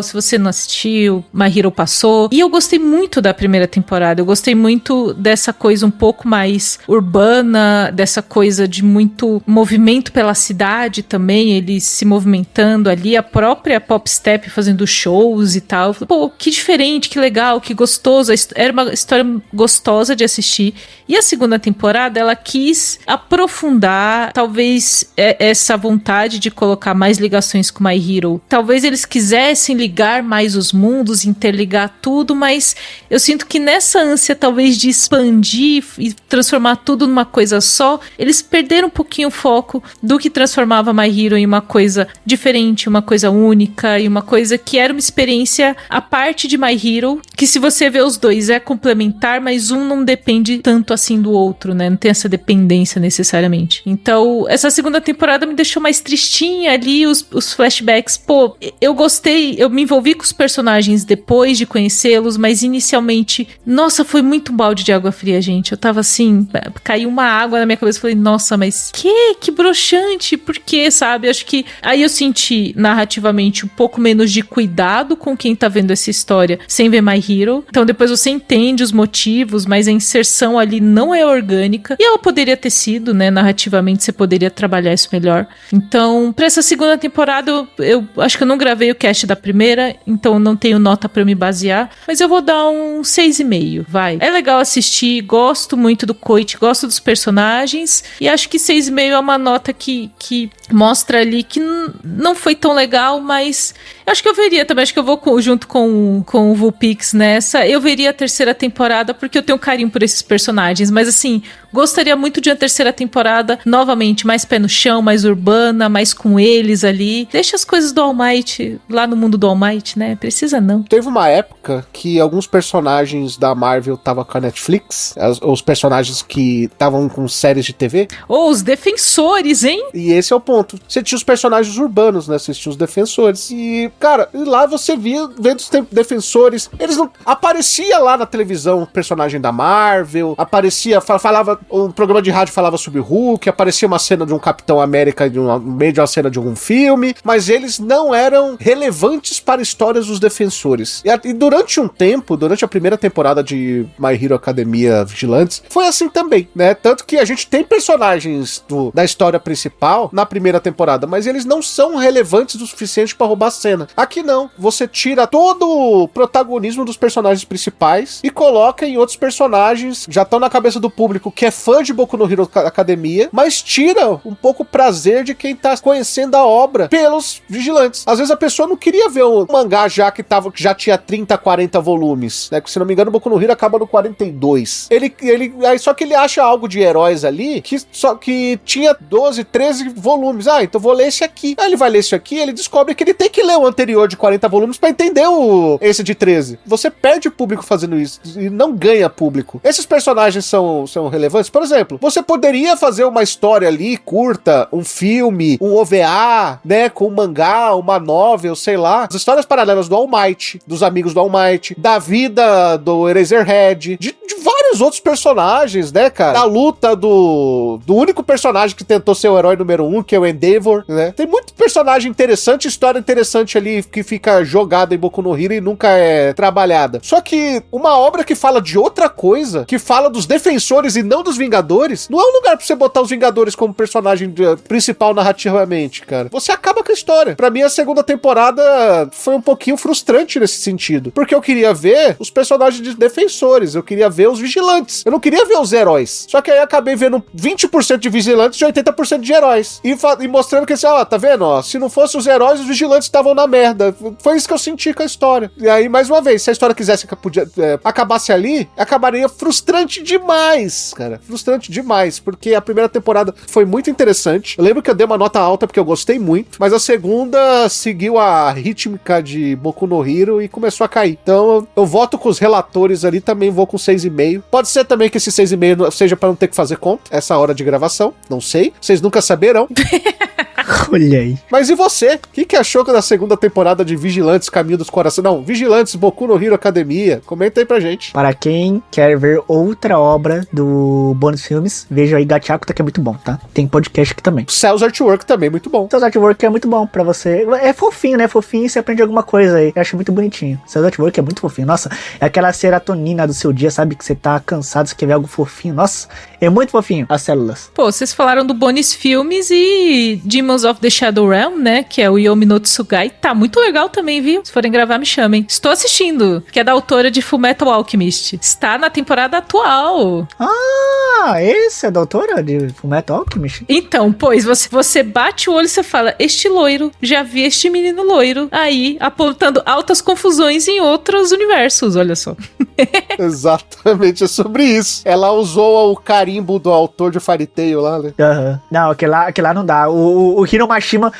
se você não assistiu, My Hero passou. E eu gostei muito da primeira temporada, eu gostei muito dessa coisa um pouco mais urbana, dessa coisa de muito movimento pela cidade também, eles se movimentando ali, a própria Popstep fazendo shows e tal. Pô, que que diferente, que legal, que gostoso. Era uma história gostosa de assistir. E a segunda temporada, ela quis aprofundar, talvez, essa vontade de colocar mais ligações com My Hero. Talvez eles quisessem ligar mais os mundos, interligar tudo, mas eu sinto que nessa ânsia, talvez, de expandir e transformar tudo numa coisa só, eles perderam um pouquinho o foco do que transformava My Hero em uma coisa diferente, uma coisa única e uma coisa que era uma experiência à parte de My Hero, que se você vê os dois é complementar, mas um não depende tanto assim do outro, né? Não tem essa dependência necessariamente. Então, essa segunda temporada me deixou mais tristinha ali, os flashbacks. Pô, eu gostei, eu me envolvi com os personagens depois de conhecê-los, mas inicialmente, nossa, foi muito um balde de água fria, gente. Eu tava assim, caiu uma água na minha cabeça, falei, nossa, mas que broxante, por quê, sabe? Acho que aí eu senti narrativamente um pouco menos de cuidado com quem tá vendo essa história sem ver My Hero. Então depois você entende os motivos, mas a inserção ali não é orgânica. E ela poderia ter sido, né? Narrativamente você poderia trabalhar isso melhor. Então, pra essa segunda temporada, eu acho que eu não gravei o cast da primeira, então não tenho nota pra me basear, mas eu vou dar um 6,5, vai. É legal assistir, gosto muito do Coit, gosto dos personagens, e acho que 6,5 é uma nota que mostra ali que não foi tão legal, mas acho que eu veria também, acho que eu vou junto com o Vulpix nessa, eu veria a terceira temporada porque eu tenho carinho por esses personagens, mas assim, gostaria muito de uma terceira temporada, novamente, mais pé no chão, mais urbana, mais com eles ali, deixa as coisas do All Might, lá no mundo do All Might, né, precisa não. Teve uma época que alguns personagens da Marvel estavam com a Netflix, os personagens que estavam com séries de TV. Ou os defensores, hein? E esse é o ponto. Você tinha os personagens urbanos, né? Você tinha os defensores. E, cara, lá você via, vendo os defensores, eles não... Aparecia lá na televisão o personagem da Marvel, aparecia, falava, um programa de rádio falava sobre o Hulk, aparecia uma cena de um Capitão América no meio de uma cena de algum filme, mas eles não eram relevantes para histórias dos defensores. E durante um tempo, durante a primeira temporada de My Hero Academia Vigilantes, foi assim também, né? Tanto que a gente tem personagens da história principal na primeira temporada, mas eles não são relevantes o suficiente para roubar a cena. Aqui não. Você tira todo o protagonismo dos personagens principais e coloca em outros personagens que já estão na cabeça do público que é fã de Boku no Hero Academia, mas tira um pouco o prazer de quem tá conhecendo a obra pelos vigilantes. Às vezes a pessoa não queria ver o mangá que já tinha 30, 40 volumes, né? Se não me engano, Boku no Hero acaba no 42. Só que ele acha algo de heróis ali que tinha 12, 13 volumes. Ah, então vou ler esse aqui. Aí ele vai ler esse aqui, ele descobre que ele tem que ler o anterior de 40 volumes pra entender esse de 13. Você perde público fazendo isso e não ganha público. Esses personagens são relevantes. Por exemplo, você poderia fazer uma história ali curta, um filme, um OVA, né, com um mangá, uma novel, sei lá. As histórias paralelas do All Might, dos amigos do All Might, da vida do Eraserhead, de vários outros personagens, né, cara? Da luta do único personagem que tentou ser o herói número 1, que é o Endeavor, né? Tem muito personagem interessante, história interessante ali que fica jogada em Boku no Hero e nunca é trabalhada. Só que uma obra que fala de outra coisa, que fala dos defensores e não dos Vingadores, não é um lugar pra você botar os Vingadores como personagem principal narrativamente, cara. Você acaba com a história. Pra mim, a segunda temporada foi um pouquinho frustrante nesse sentido, porque eu queria ver os personagens de defensores, eu queria ver os vigilantes, eu não queria ver os heróis. Só que aí eu acabei vendo 20% de vigilantes e 80% de heróis. E mostrando que assim, ó, tá vendo, ó, se não fosse os heróis, os vigilantes estavam na merda. Foi isso que eu senti com a história. E aí, mais uma vez, se a história quisesse acabasse ali, acabaria frustrante demais, cara. Frustrante demais, porque a primeira temporada foi muito interessante. Eu lembro que eu dei uma nota alta porque eu gostei muito, mas a segunda seguiu a rítmica de Boku no Hero e começou a cair. Então, eu voto com os relatores ali, também vou com 6,5. Pode ser também que esse 6,5 seja pra não ter que fazer conta, essa hora de gravação, não sei. Vocês nunca saberão. Olha aí. Mas e você? O que achou da segunda temporada de Vigilantes Caminho dos Corações? Não, Vigilantes Boku no Hero Academia. Comenta aí pra gente. Para quem quer ver outra obra do Bônus Filmes, veja aí Gachakuta, que é muito bom, tá? Tem podcast aqui também. Cells Artwork também, muito bom. Cells Artwork é muito bom pra você. É fofinho, né? Fofinho e você aprende alguma coisa aí. Eu acho muito bonitinho. Cells Artwork é muito fofinho. Nossa, é aquela serotonina do seu dia, sabe? Que você tá tá cansado, você quer ver algo fofinho. Nossa, é muito fofinho as células. Pô, vocês falaram do Bonis Filmes e Demons of the Shadow Realm, né? Que é o Yomi no Tsugai. Tá muito legal também, viu? Se forem gravar, me chamem. Estou assistindo, que é da autora de Fullmetal Alchemist. Está na temporada atual. Ah, esse é a doutora de Fullmetal Alchemist? Então, pois, você bate o olho e você fala, este loiro, já vi este menino loiro aí, apontando altas confusões em outros universos, olha só. Exatamente, é sobre isso. Ela usou o carimbo do autor de Fairy Tail lá, né? Uhum. Não, aquele lá não dá. O Hiromashima,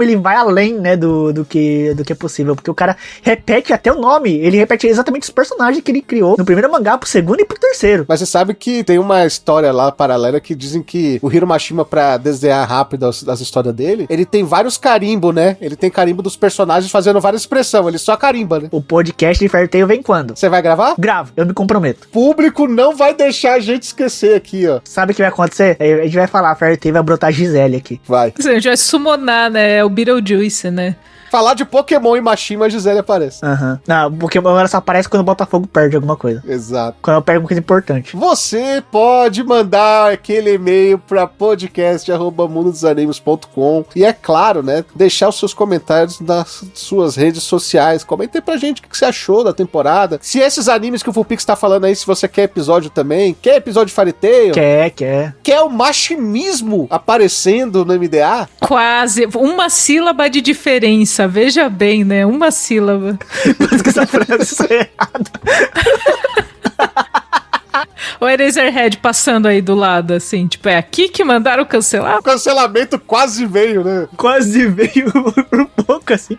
ele vai além, né, do que é possível, porque o cara repete até o nome, ele repete exatamente os personagens que ele criou no primeiro mangá, pro segundo e pro terceiro. Mas você sabe que tem uma história lá paralela que dizem que o Hiromashima, pra desenhar rápido as histórias dele, ele tem vários carimbos, né? Ele tem carimbo dos personagens fazendo várias expressões, ele só carimba, né? O podcast de Fairy Tail vem quando? Você vai gravar? Gravo, eu me comprometo. O público não vai deixar a gente esquecer aqui, ó. Sabe o que vai acontecer? A gente vai falar, a Fairy Tail vai brotar Gisele aqui. Vai. A gente vai summonar, né? É o Beetlejuice, né? Falar de Pokémon e Mashima, a Gisele aparece. Aham. Não, porque ela só aparece quando o Botafogo perde alguma coisa. Exato. Quando ela perde uma coisa importante. Você pode mandar aquele e-mail para podcast@mundodosanimos.com e é claro, né, deixar os seus comentários nas suas redes sociais. Comente aí pra gente o que você achou da temporada. Se esses animes que o Fullpix tá falando aí, se você quer episódio também, quer episódio de Fairy Tail? Quer o mashimismo aparecendo no MDA? Quase. Uma sílaba de diferença. Veja bem, né? Uma sílaba. Quase que essa frase é errada. O Eraserhead passando aí do lado, assim, tipo, é aqui que mandaram cancelar? O cancelamento quase veio, né? Quase veio por pouco, assim.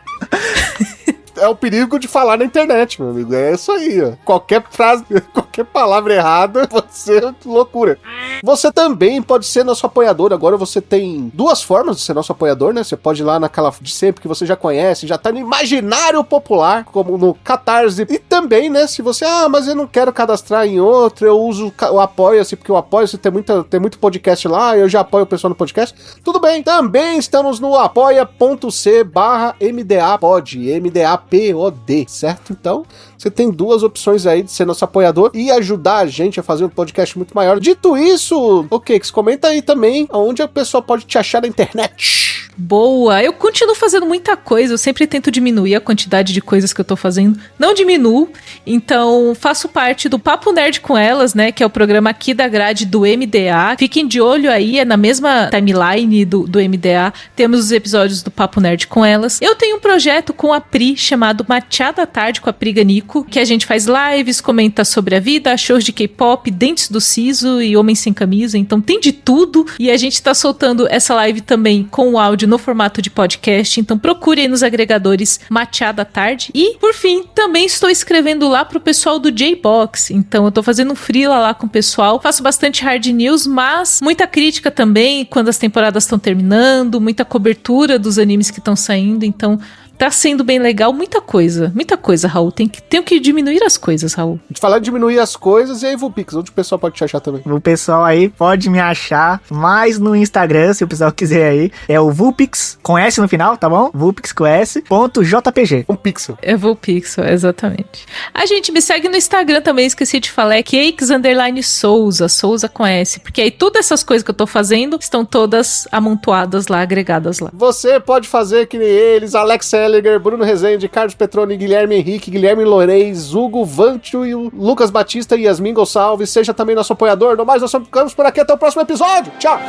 É o perigo de falar na internet, meu amigo. É isso aí, ó. Qualquer frase, qualquer palavra errada pode ser loucura. Você também pode ser nosso apoiador. Agora você tem duas formas de ser nosso apoiador, né? Você pode ir lá naquela de sempre que você já conhece, já tá no imaginário popular, como no Catarse. E também, né? Se você, mas eu não quero cadastrar em outro, eu uso o Apoia-se, porque o Apoia-se tem muito podcast lá, eu já apoio o pessoal no podcast. Tudo bem. Também estamos no apoia.c/MDApod, MDAPOD, certo? Então, você tem duas opções aí de ser nosso apoiador e ajudar a gente a fazer um podcast muito maior. Dito isso, Kix, comenta aí também onde a pessoa pode te achar na internet. Boa! Eu continuo fazendo muita coisa, eu sempre tento diminuir a quantidade de coisas que eu tô fazendo. Não diminuo, então faço parte do Papo Nerd com Elas, né, que é o programa aqui da grade do MDA. Fiquem de olho aí, é na mesma timeline do MDA, temos os episódios do Papo Nerd com Elas. Eu tenho um projeto com a Pri, chamado Machada à Tarde com a Pri Ganico, que a gente faz lives, comenta sobre a vida, shows de K-pop, dentes do siso e homens sem camisa, então tem de tudo, e a gente tá soltando essa live também com o áudio no formato de podcast, então procure aí nos agregadores Machada à Tarde. E, por fim, também estou escrevendo lá pro pessoal do J-Box, então eu tô fazendo um freela lá com o pessoal, faço bastante hard news, mas muita crítica também quando as temporadas estão terminando, muita cobertura dos animes que estão saindo, então tá sendo bem legal, muita coisa, Raul. Tenho que diminuir as coisas, Raul. De falar de diminuir as coisas, e aí, Vulpix, onde o pessoal pode te achar também? O pessoal aí pode me achar mais no Instagram, se o pessoal quiser aí. É o Vulpix, com S no final, tá bom? Vulpix com S, .jpg. Um pixel. É Vulpixel, exatamente. A gente me segue no Instagram também, esqueci de falar, é cakes_souza, Souza com S, porque aí todas essas coisas que eu tô fazendo estão todas amontoadas lá, agregadas lá. Você pode fazer que nem eles, Alex Elliger, Bruno Rezende, Carlos Petroni, Guilherme Henrique, Guilherme Loureis, Hugo Vantio e o Lucas Batista e Yasmin Gonçalves. Seja também nosso apoiador. No mais, nós ficamos por aqui. Até o próximo episódio. Tchau!